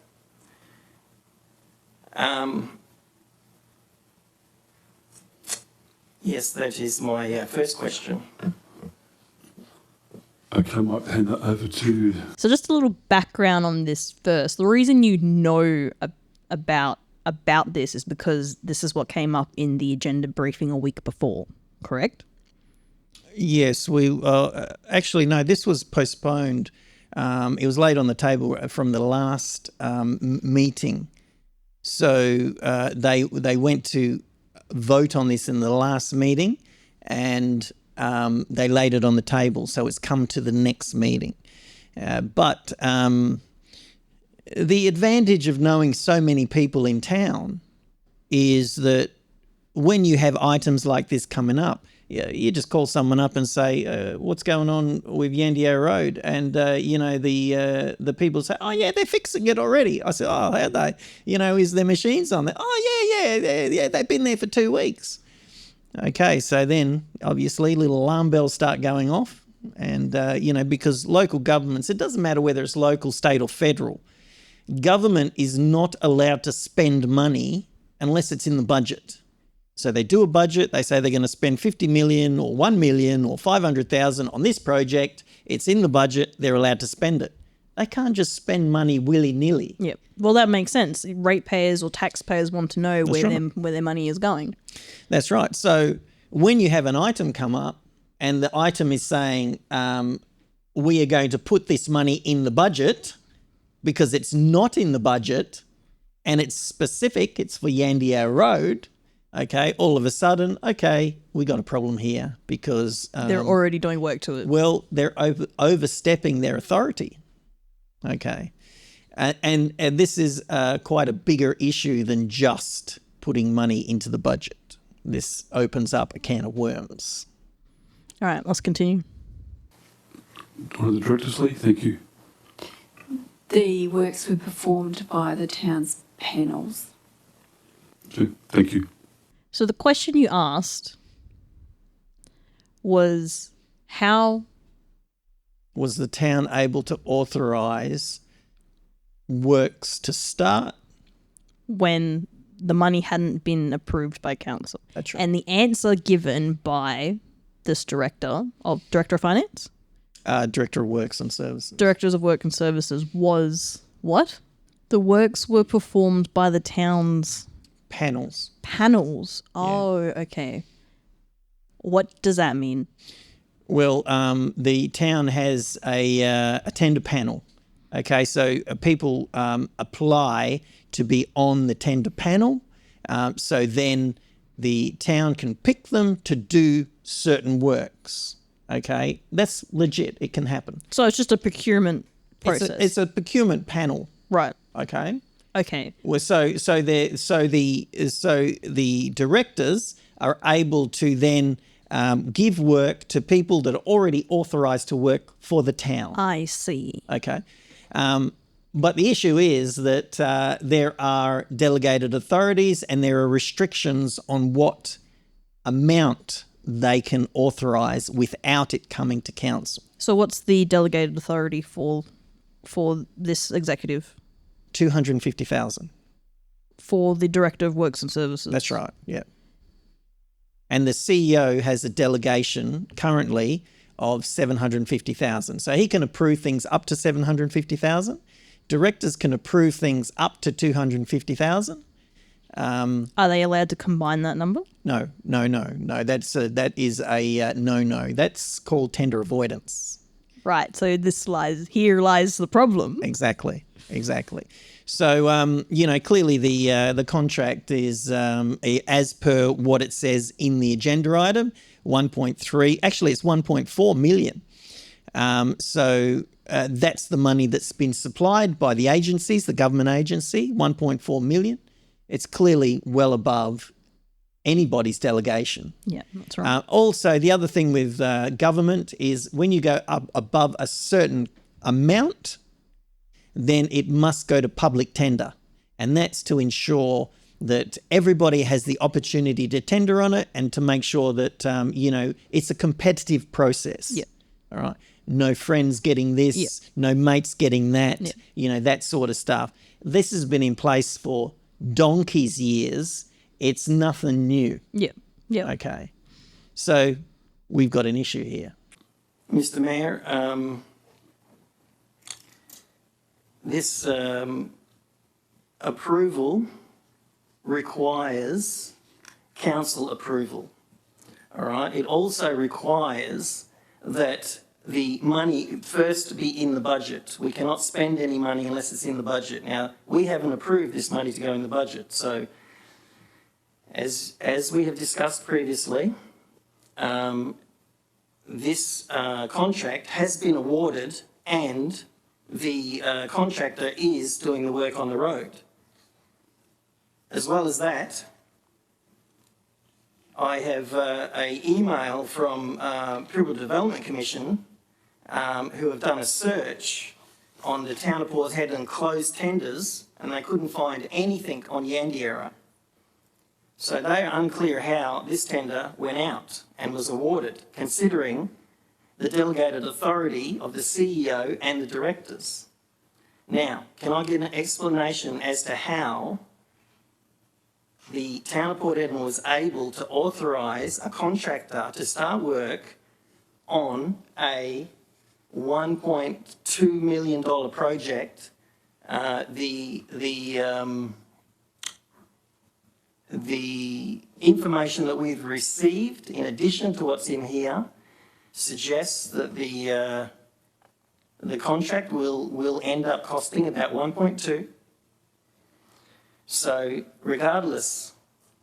Yes, that is my first question. Okay, I might hand that over to... So just a little background on this first. The reason you know about this is because this is what came up in the agenda briefing a week before, correct? Yes, we actually, no, this was postponed. It was laid on the table from the last meeting. So they went to vote on this in the last meeting, and they laid it on the table. So it's come to the next meeting. But the advantage of knowing so many people in town is that when you have items like this coming up, you just call someone up and say, what's going on with Yandiera Road? And, you know, the people say, oh, yeah, they're fixing it already. I said, oh, how they? You know, is there machines on there? Oh, yeah, they've been there for 2 weeks. Okay, so then, obviously, little alarm bells start going off. And, you know, because local governments, it doesn't matter whether it's local, state or federal, government is not allowed to spend money unless it's in the budget. So they do a budget, they say they're going to spend 50 million or 1 million or 500,000 on this project. It's in the budget, they're allowed to spend it. They can't just spend money willy-nilly. Yep. Well, that makes sense. Ratepayers or taxpayers want to know where right. where their money is going. That's right. So when you have an item come up and the item is saying, we are going to put this money in the budget because it's not in the budget and it's specific, it's for Yandier Road, okay, all of a sudden, okay, we got a problem here because... they're already doing work to it. Well, they're overstepping their authority, okay. And this is quite a bigger issue than just putting money into the budget. This opens up a can of worms. All right, let's continue. One of the directors, Lee, thank you. The works were performed by the town's panels. Okay, thank you. So the question you asked was how was the town able to authorise works to start when the money hadn't been approved by council? That's right. And the answer given by this director of finance, Director of Works and Services. Directors of Work and Services was what? The works were performed by the town's Panels. Oh, okay. What does that mean? Well, the town has a tender panel. Okay, so people apply to be on the tender panel. So then the town can pick them to do certain works. Okay, that's legit. It can happen. So it's just a procurement process. It's a procurement panel. Right. Okay. Okay. Well, so the directors are able to then give work to people that are already authorised to work for the town. I see. Okay. But the issue is that there are delegated authorities and there are restrictions on what amount they can authorise without it coming to council. So what's the delegated authority for this executive? 250,000. For the Director of Works and Services. That's right, yeah. And the CEO has a delegation currently of 750,000. So he can approve things up to 750,000. Directors can approve things up to 250,000. Are they allowed to combine that number? No. That is a no. That's called tender avoidance. Right. So here lies the problem. Exactly. So clearly the contract is as per what it says in the agenda item, 1.3. Actually, it's 1.4 million. So that's the money that's been supplied by the agencies, the government agency, 1.4 million. It's clearly well above anybody's delegation. Yeah, that's right. Also, the other thing with government is when you go up above a certain amount, then it must go to public tender. And that's to ensure that everybody has the opportunity to tender on it and to make sure that, it's a competitive process. Yeah. All right. No friends getting this, no mates getting that, that sort of stuff. This has been in place for donkey's years. It's nothing new. Yeah. Okay. So we've got an issue here. Mr. Mayor, this approval requires council approval. All right. It also requires that the money first be in the budget. We cannot spend any money unless it's in the budget. Now, we haven't approved this money to go in the budget. So, as we have discussed previously, this contract has been awarded and the contractor is doing the work on the road. As well as that, I have an email from Pilbara Development Commission who have done a search on the town of Port Head and closed tenders, and they couldn't find anything on Yandiera. So they are unclear how this tender went out and was awarded, considering the delegated authority of the CEO and the directors. Now, can I get an explanation as to how the town of Port Edmund was able to authorise a contractor to start work on a $1.2 $2 million project, the information that we've received, in addition to what's in here, suggests that the contract will end up costing about 1.2. So regardless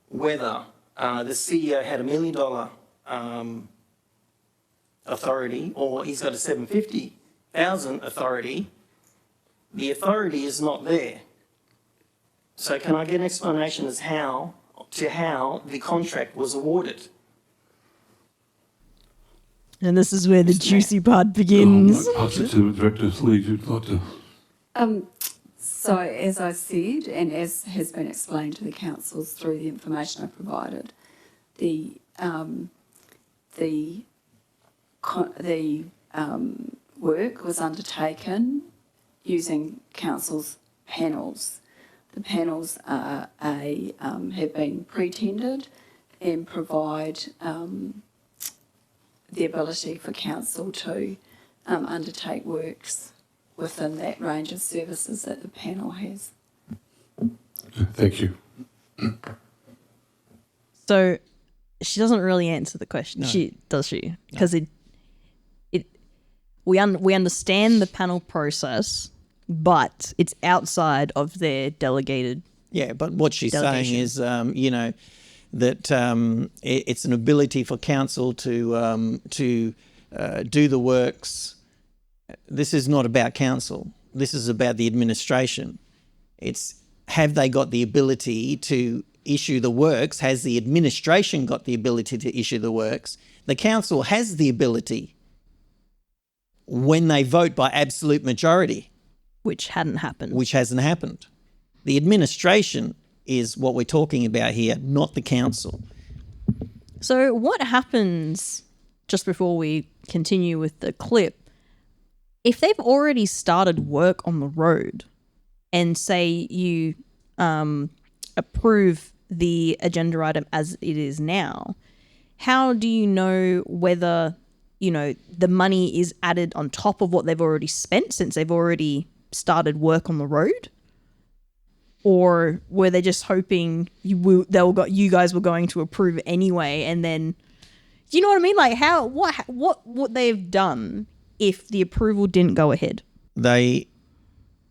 whether the CEO had $1 million authority or he's got a $750,000 authority, the authority is not there. So can I get an explanation as how the contract was awarded? And this is where the juicy part begins. Pass it to Director Lee, if you'd like to. So as I said, and as has been explained to the councils through the information I provided, the work was undertaken using council's panels. The panels have been pre-tendered and provide the ability for council to undertake works within that range of services that the panel has. Thank you. So she doesn't really answer the question. No. Does she? Because we understand the panel process, but it's outside of their delegated. Yeah, but what she's delegation. saying is, that it's an ability for council to do the works. This is not about council. This is about the administration. It's, have they got the ability to issue the works? Has the administration got the ability to issue the works? The council has the ability when they vote by absolute majority. Which hadn't happened. Which hasn't happened. The administration is what we're talking about here, not the council. So what happens, just before we continue with the clip, if they've already started work on the road and say you approve the agenda item as it is now, how do you know whether, the money is added on top of what they've already spent since they've already started work on the road? Or were they just hoping you guys were going to approve anyway, and then, do you know what I mean? Like what they've done if the approval didn't go ahead? They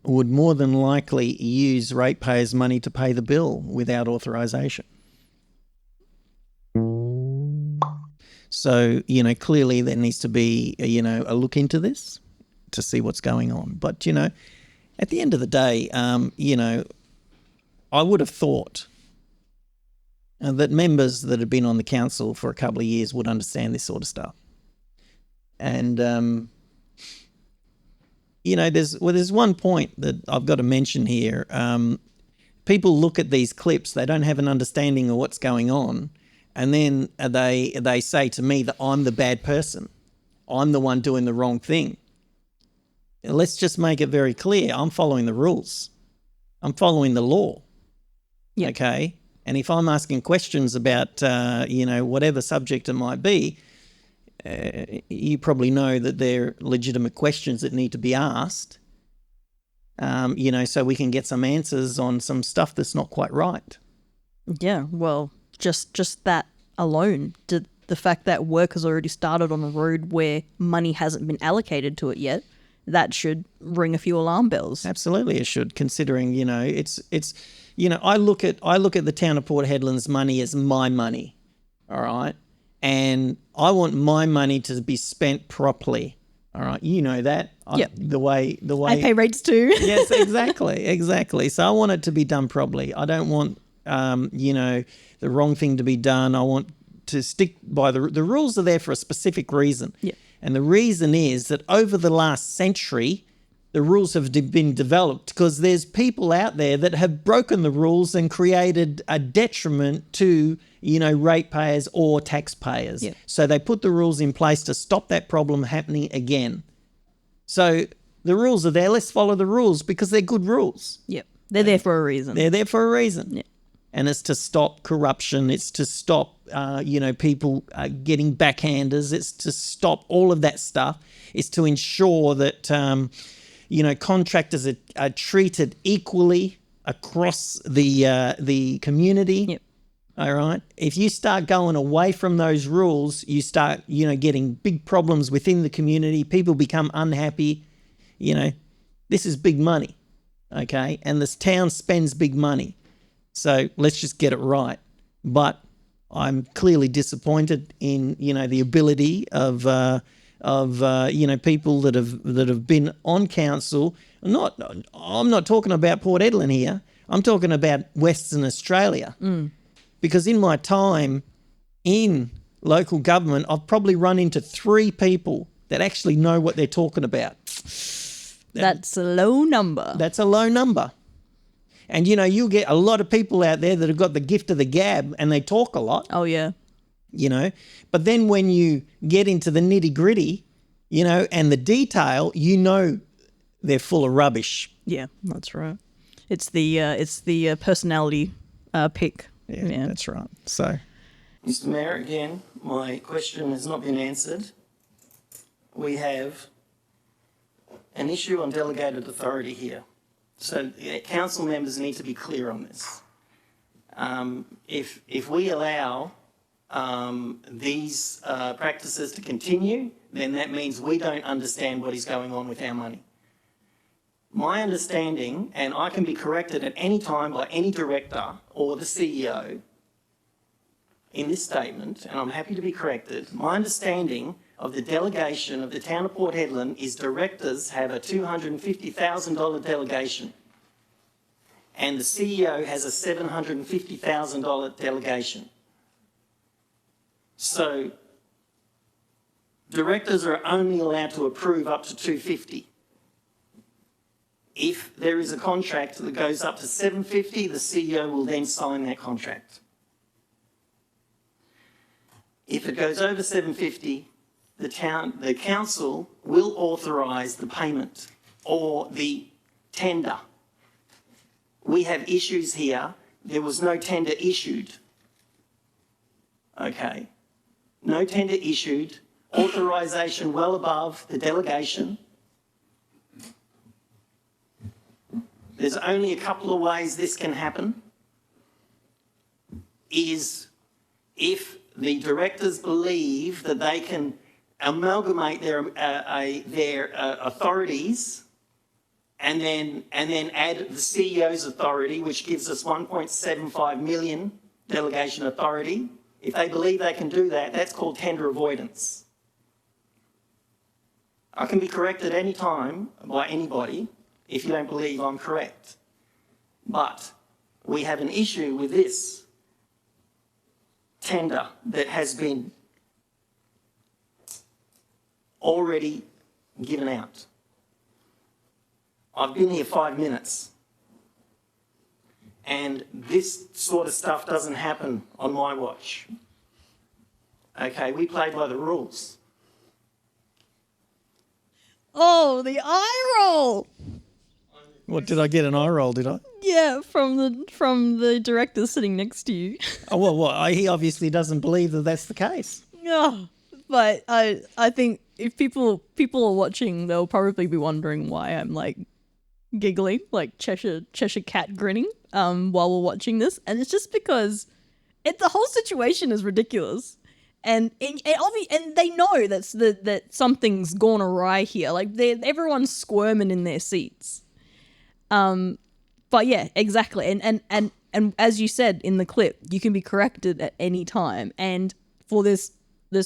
would more than likely use ratepayers' money to pay the bill without authorisation. So, clearly there needs to be, a look into this to see what's going on. But, at the end of the day, I would have thought that members that have been on the council for a couple of years would understand this sort of stuff. And, there's one point that I've got to mention here. People look at these clips, they don't have an understanding of what's going on, and then they say to me that I'm the bad person. I'm the one doing the wrong thing. Let's just make it very clear. I'm following the rules. I'm following the law. Yep. Okay? And if I'm asking questions about, whatever subject it might be, you probably know that they're legitimate questions that need to be asked, so we can get some answers on some stuff that's not quite right. Yeah, well, just that alone, the fact that work has already started on a road where money hasn't been allocated to it yet, that should ring a few alarm bells. Absolutely, it should. Considering it's I look at the town of Port Hedland's money as my money, all right, and I want my money to be spent properly. All right, you know that. Yep. The way I pay rates too. Yes, exactly. So I want it to be done properly. I don't want the wrong thing to be done. I want to stick by the rules are there for a specific reason. Yeah. And the reason is that over the last century, the rules have been developed because there's people out there that have broken the rules and created a detriment to, ratepayers or taxpayers. Yeah. So they put the rules in place to stop that problem happening again. So the rules are there. Let's follow the rules because they're good rules. Yep. They're there for a reason. They're there for a reason. Yeah. and it's to stop corruption. It's to stop, people getting backhanders. It's to stop all of that stuff. It's to ensure that, contractors are treated equally across the community. Yep. All right. If you start going away from those rules, you start, getting big problems within the community. People become unhappy. This is big money. Okay. And this town spends big money. So let's just get it right. But I'm clearly disappointed in, the ability of people that have been on council. I'm not talking about Port Edlin here. I'm talking about Western Australia. Because in my time in local government, I've probably run into 3 people that actually know what they're talking about. That's a low number. That's a low number. And, you'll get a lot of people out there that have got the gift of the gab and they talk a lot. Oh, yeah. But then when you get into the nitty gritty, and the detail, they're full of rubbish. Yeah, that's right. It's the personality pick. Yeah, that's right. So, Mr. Mayor, again, my question has not been answered. We have an issue on delegated authority here. So council members need to be clear on this. If we allow these practices to continue, then that means we don't understand what is going on with our money. My understanding, and I can be corrected at any time by any director or the CEO in this statement, and I'm happy to be corrected, my understanding of the delegation of the town of Port Hedland is directors have a $250,000 delegation and the CEO has a $750,000 delegation. So directors are only allowed to approve up to $250,000. If there is a contract that goes up to $750,000, the CEO will then sign that contract. If it goes over $750,000, the council will authorise the payment or the tender. We have issues here. There was no tender issued. Okay. No tender issued. Authorisation well above the delegation. There's only a couple of ways this can happen. Is if the directors believe that they can amalgamate their authorities and then add the CEO's authority, which gives us 1.75 million delegation authority. If they believe they can do that, that's called tender avoidance. I can be corrected any time by anybody if you don't believe I'm correct. But we have an issue with this tender that has been already given out. I've been here 5 minutes and this sort of stuff doesn't happen on my watch. Okay, we play by the rules. Oh, the eye roll! What, did I get an eye roll, did I? Yeah, from the director sitting next to you. Oh, well, he obviously doesn't believe that that's the case. Yeah, but I think if people are watching, they'll probably be wondering why I'm like giggling, like Cheshire cat grinning, while we're watching this, and it's just because the whole situation is ridiculous, and they know that something's gone awry here. Like everyone's squirming in their seats. But yeah, exactly. And as you said in the clip, you can be corrected at any time. And for this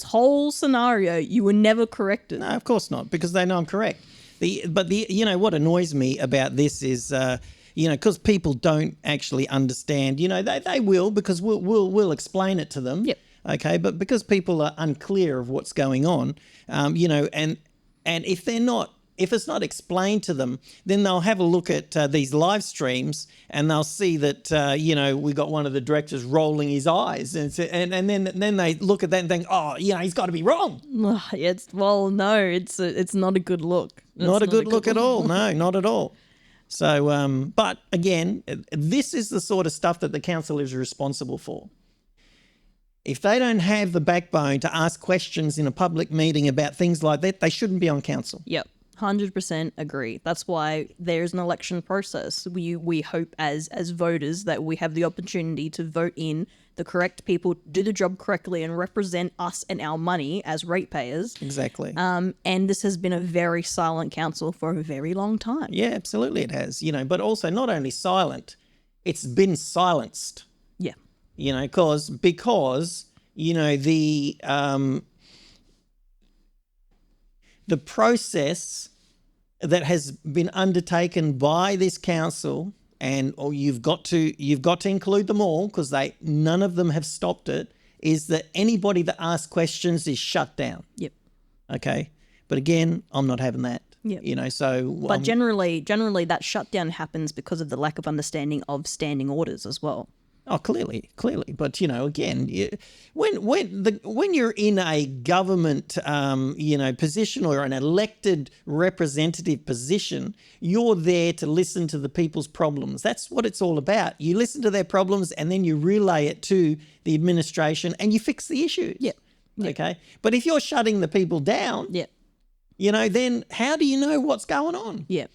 whole scenario, you were never corrected. No, of course not, because they know I'm correct. But what annoys me about this is, because people don't actually understand. They will, because we'll explain it to them. Yep. Okay, but because people are unclear of what's going on, and if it's not explained to them, then they'll have a look at these live streams and they'll see that, we got one of the directors rolling his eyes. And then they look at that and think, oh, he's got to be wrong. No, it's not a good look. Not a good look at all. No, not at all. So, but again, this is the sort of stuff that the council is responsible for. If they don't have the backbone to ask questions in a public meeting about things like that, they shouldn't be on council. Yep. 100% agree. That's why there's an election process. We hope as voters that we have the opportunity to vote in the correct people, do the job correctly, and represent us and our money as ratepayers. Exactly. And this has been a very silent council for a very long time. Yeah, absolutely it has. But also not only silent, it's been silenced. Yeah. Because the process that has been undertaken by this council, and you've got to include them all because none of them have stopped it, is that anybody that asks questions is shut down. Yep. Okay. But again, I'm not having that. Yep. So. But generally that shutdown happens because of the lack of understanding of standing orders as well. Oh, clearly. But, again, when you're in a government, position or an elected representative position, you're there to listen to the people's problems. That's what it's all about. You listen to their problems and then you relay it to the administration and you fix the issue. Yeah. Okay. But if you're shutting the people down, then how do you know what's going on? Yeah.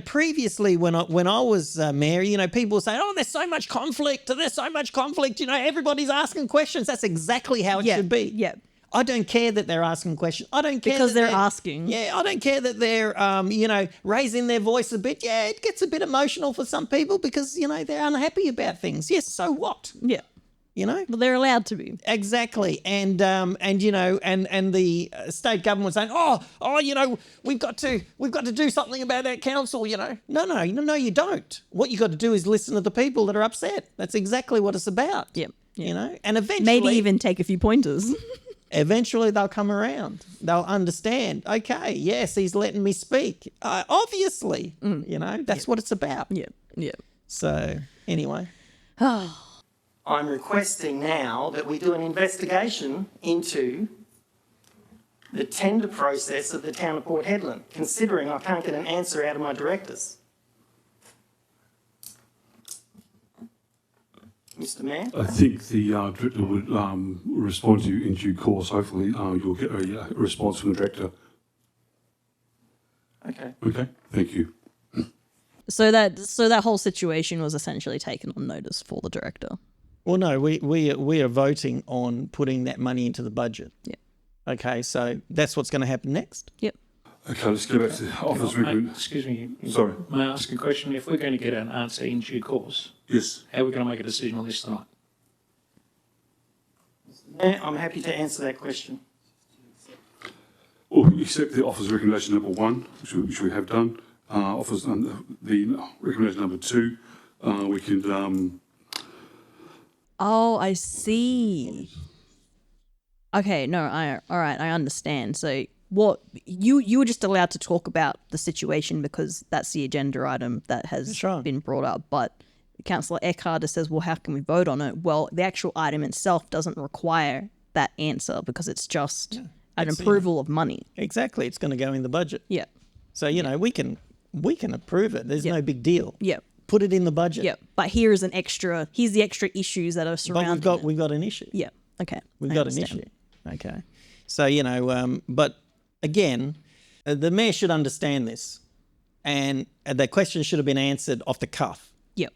Previously when I was mayor, people were saying, oh, there's so much conflict, everybody's asking questions. That's exactly how it should be. Yeah. I don't care that they're asking questions. I don't care because that they're asking. Yeah, I don't care that they're, raising their voice a bit. Yeah, it gets a bit emotional for some people because, they're unhappy about things. Yes, so what? Yeah. Well, they're allowed to be. Exactly. And the state government was saying, we've got to do something about that council, No, you don't. What you got to do is listen to the people that are upset. That's exactly what it's about. Yep. And eventually, maybe even take a few pointers. Eventually they'll come around. They'll understand. Okay, yes, he's letting me speak. Obviously, that's what it's about. Yeah. So anyway. I'm requesting now that we do an investigation into the tender process of the town of Port Hedland, considering I can't get an answer out of my directors. Mr. Mayor? I think the director would respond to you in due course. Hopefully you'll get a response from the director. Okay. Okay, thank you. So that whole situation was essentially taken on notice for the director. Well, no, we are voting on putting that money into the budget. Yeah. Okay, so that's what's going to happen next. Yep. Okay, let's go back to the office. Excuse me. Sorry. May I ask a question? If we're going to get an answer in due course, Yes. how are we going to make a decision on this tonight? Mayor, I'm happy to answer that question. Well, accept the office recommendation number 1, which we have done. The recommendation number 2, we can. Oh, I see. Okay, no, all right, I understand. So what you were just allowed to talk about the situation because that's the agenda item that has been brought up. But Councillor Eckhart says, well, how can we vote on it? Well, the actual item itself doesn't require that answer because it's just an approval of money. Exactly, it's going to go in the budget. Yeah. So we can approve it. There's no big deal. Yeah. Put it in the budget. Yeah, but here's the extra issues that are surrounding But we've got an issue. Yeah, okay. We've got an issue. Okay. So, but again, the mayor should understand this and the question should have been answered off the cuff. Yep.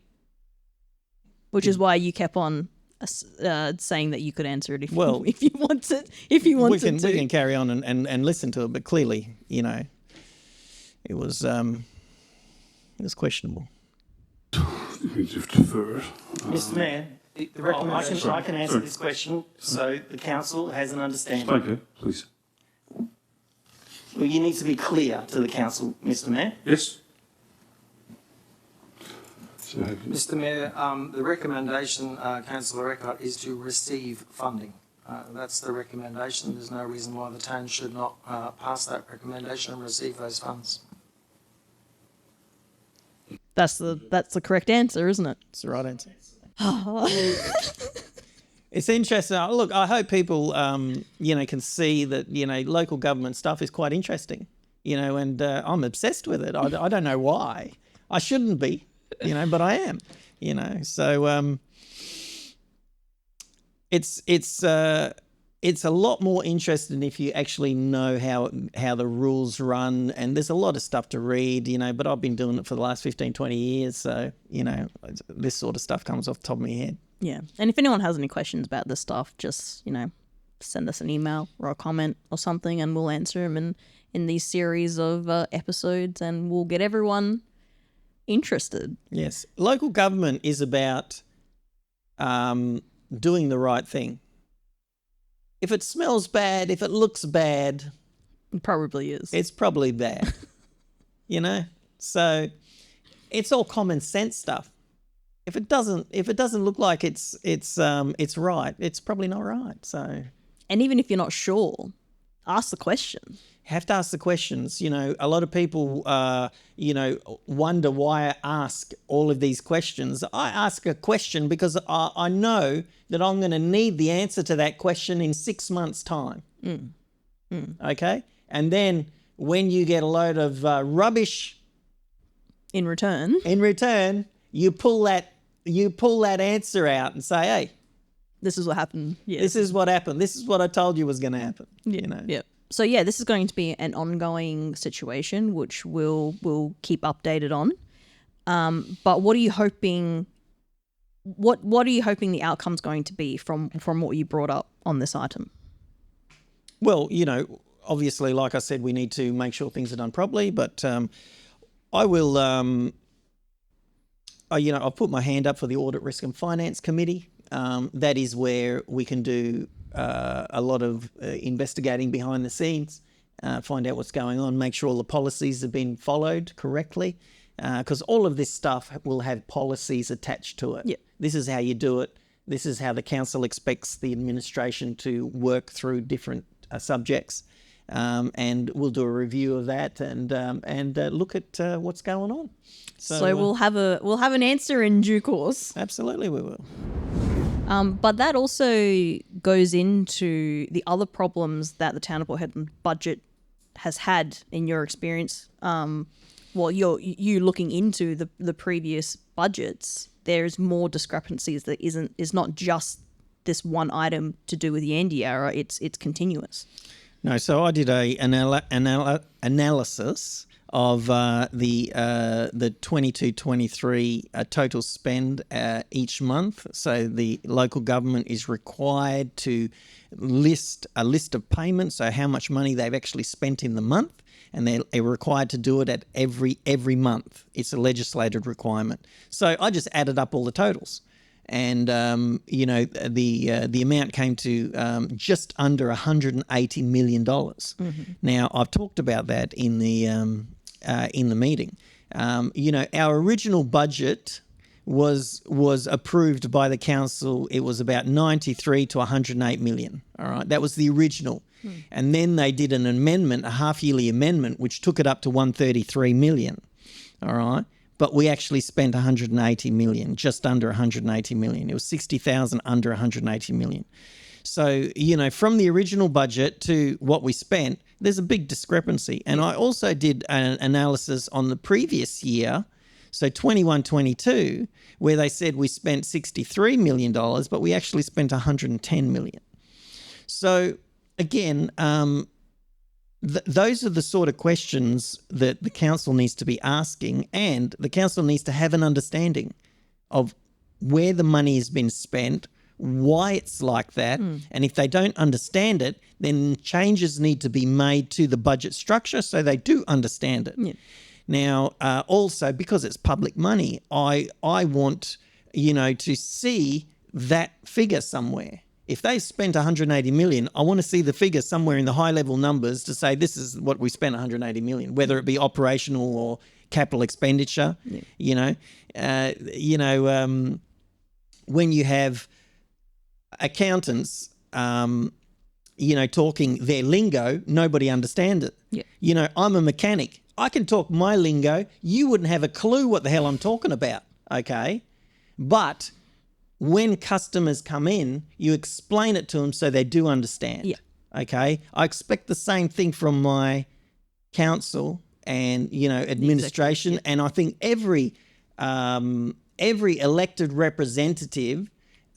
Which is why you kept on saying that you could answer it if you wanted. If you wanted to. We can carry on and listen to it, but clearly, it was questionable. Mr. Mayor, the recommendation, I can answer this question, so the council has an understanding. Okay, please. Well, you need to be clear to the council, Mr. Mayor. Yes. Mr. Mayor, the recommendation, Councillor Eckhart, is to receive funding. That's the recommendation. There's no reason why the town should not pass that recommendation and receive those funds. That's the correct answer, isn't it? It's the right answer. It's interesting. Look, I hope people, can see that, local government stuff is quite interesting. and I'm obsessed with it. I don't know why. I shouldn't be, but I am, So it's a lot more interesting if you actually know how the rules run, and there's a lot of stuff to read, but I've been doing it for the last 15, 20 years, so, this sort of stuff comes off the top of my head. Yeah. And if anyone has any questions about this stuff, just, send us an email or a comment or something, and we'll answer them in these series of episodes, and we'll get everyone interested. Yes. Local government is about doing the right thing. If it smells bad, if it looks bad, it probably is. It's probably bad. So it's all common sense stuff. If it doesn't look like it's right, it's probably not right. So, and even if you're not sure, ask the question. Have to ask the questions. A lot of people, wonder why I ask all of these questions. I ask a question because I know that I'm going to need the answer to that question in 6 months' time. Okay? And then when you get a load of rubbish in return, you pull that answer out and say, hey, this is what happened. Yes. This is what happened. This is what I told you was going to happen. Yeah. So yeah, this is going to be an ongoing situation, which we'll keep updated on. But what are you hoping? What are you hoping the outcome's going to be from what you brought up on this item? Well, obviously, like I said, we need to make sure things are done properly. But I will. I've put my hand up for the Audit, Risk and Finance Committee. That is where we can do a lot of investigating behind the scenes, find out what's going on, make sure all the policies have been followed correctly, because all of this stuff will have policies attached to it. Yeah. This is how you do it. This is how the council expects the administration to work through different subjects, and we'll do a review of that and look at what's going on. So we'll have an answer in due course. Absolutely, we will. But that also goes into the other problems that the Town of Port Hedland budget has had in your experience. You looking into the previous budgets, there's more discrepancies that is not just this one item to do with the Yandiara, it's continuous. No, so I did an analysis of the 22-23 total spend each month. So the local government is required to list a list of payments, so how much money they've actually spent in the month, and they're required to do it at every month. It's a legislated requirement. So I just added up all the totals. And, the amount came to just under $180 million. Mm-hmm. Now, I've talked about that in the meeting. Our original budget was approved by the council. It was about 93 to 108 million. All right, that was the original. And then they did an amendment, a half-yearly amendment, which took it up to 133 million. All right. But we actually spent 180 million, just under 180 million. It was 60,000 under 180 million. So, from the original budget to what we spent, there's a big discrepancy. And I also did an analysis on the previous year, so 21-22, where they said we spent $63 million, but we actually spent 110 million. So, again, those are the sort of questions that the council needs to be asking, and the council needs to have an understanding of where the money has been spent, why it's like that, and if they don't understand it, then changes need to be made to the budget structure so they do understand it. Yeah. Now, also, because it's public money, I want, to see that figure somewhere. If they spent 180 million, I want to see the figure somewhere in the high-level numbers to say this is what we spent 180 million, whether it be operational or capital expenditure. Yeah. When you have accountants, talking their lingo, nobody understands it. Yeah. I'm a mechanic. I can talk my lingo. You wouldn't have a clue what the hell I'm talking about, okay? But when customers come in, you explain it to them so they do understand. Yeah. Okay? I expect the same thing from my council and, you know, administration, and I think every elected representative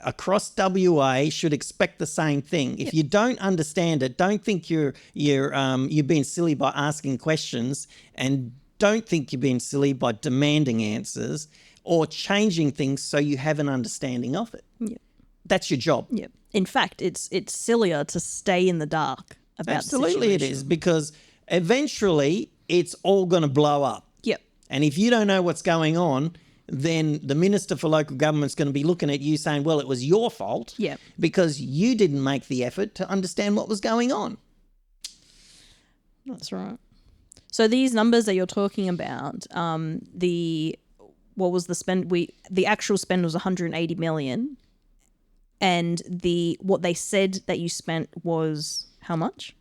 across WA should expect the same thing. If you don't understand it, don't think you're being silly by asking questions, and don't think you're being silly by demanding answers or changing things so you have an understanding of it. Yep. That's your job. Yep. In fact, it's sillier to stay in the dark about Absolutely the it situation. is, because eventually it's all going to blow up. Yep. And if you don't know what's going on, then the Minister for Local Government's going to be looking at you saying, well, it was your fault Yep. because you didn't make the effort to understand what was going on. That's right. So these numbers that you're talking about, what was the spend? The actual spend was 180 million, and what they said that you spent was how much?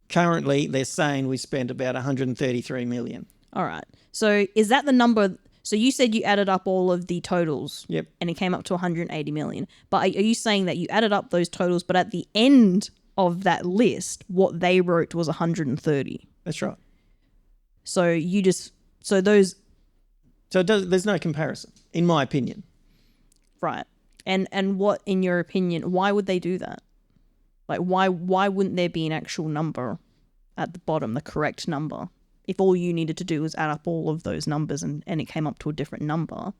Currently, they're saying we spent about 133 million. All right. So is that the number? So you said you added up all of the totals. Yep. And it came up to 180 million. But are you saying that you added up those totals, but at the end of that list, what they wrote was 130? That's right. So there's no comparison, in my opinion. Right. And what, in your opinion, why would they do that? Like, why wouldn't there be an actual number at the bottom, the correct number? If all you needed to do was add up all of those numbers and it came up to a different number,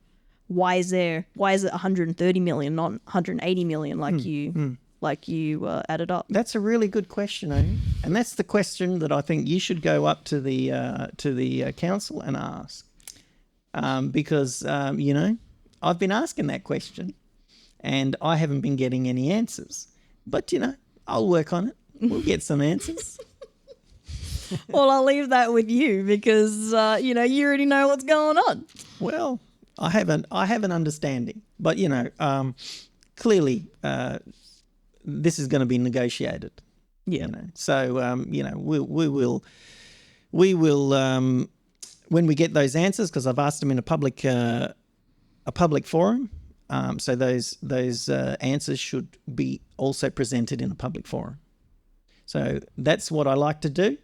why is it 130 million, not 180 million like you added up? That's a really good question, Amy. And that's the question that I think you should go up to the council and ask. Because, you know, I've been asking that question and I haven't been getting any answers. But, you know, I'll work on it. We'll get some answers. Well, I'll leave that with you because, you know, you already know what's going on. Well, I have an understanding. But, you know, clearly this is going to be negotiated. Yeah. You know? So, you know, we will when we get those answers, because I've asked them in a public forum, so those answers should be also presented in a public forum. So that's what I like to do,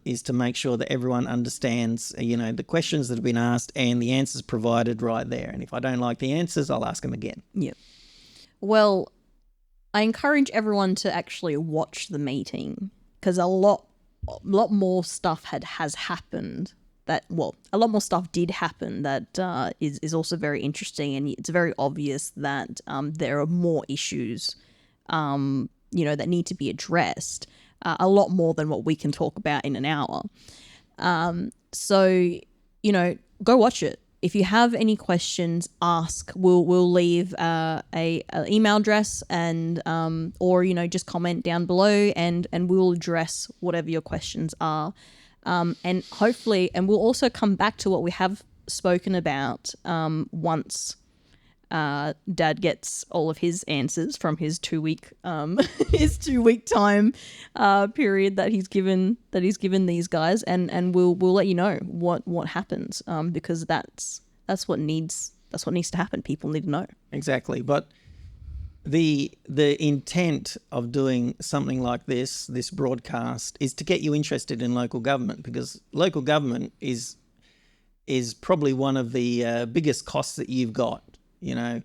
is to make sure that everyone understands, you know, the questions that have been asked and the answers provided right there. And if I don't like the answers, I'll ask them again. Yep. Well, I encourage everyone to actually watch the meeting because a lot more stuff has happened. A lot more stuff did happen that is also very interesting, and it's very obvious that there are more issues, you know, that need to be addressed. A lot more than what we can talk about in an hour. So, you know, go watch it. If you have any questions, ask. We'll leave a email address and or, you know, just comment down below and we'll address whatever your questions are. And hopefully, and we'll also come back to what we have spoken about once Dad gets all of his answers from his 2-week time period that he's given these guys, and we'll let you know what happens, because that's what needs to happen. People need to know. Exactly. But the intent of doing something like this broadcast is to get you interested in local government, because local government is probably one of the biggest costs that you've got. You know,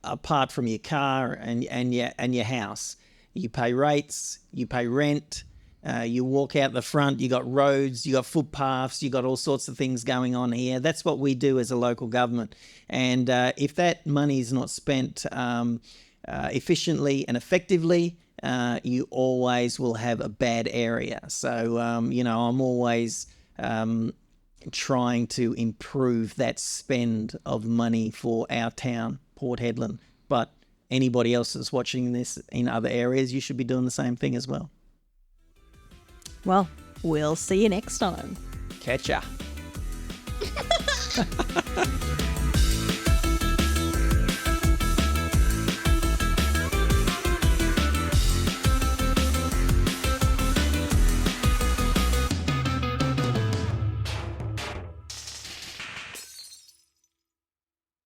apart from your car and your house, you pay rates, you pay rent, you walk out the front, you got roads, you got footpaths, you got all sorts of things going on here. That's what we do as a local government. And if that money is not spent efficiently and effectively, you always will have a bad area. So, you know, I'm always trying to improve that spend of money for our town, Port Hedland. But anybody else that's watching this in other areas, you should be doing the same thing as well. Well, we'll see you next time. Catch ya.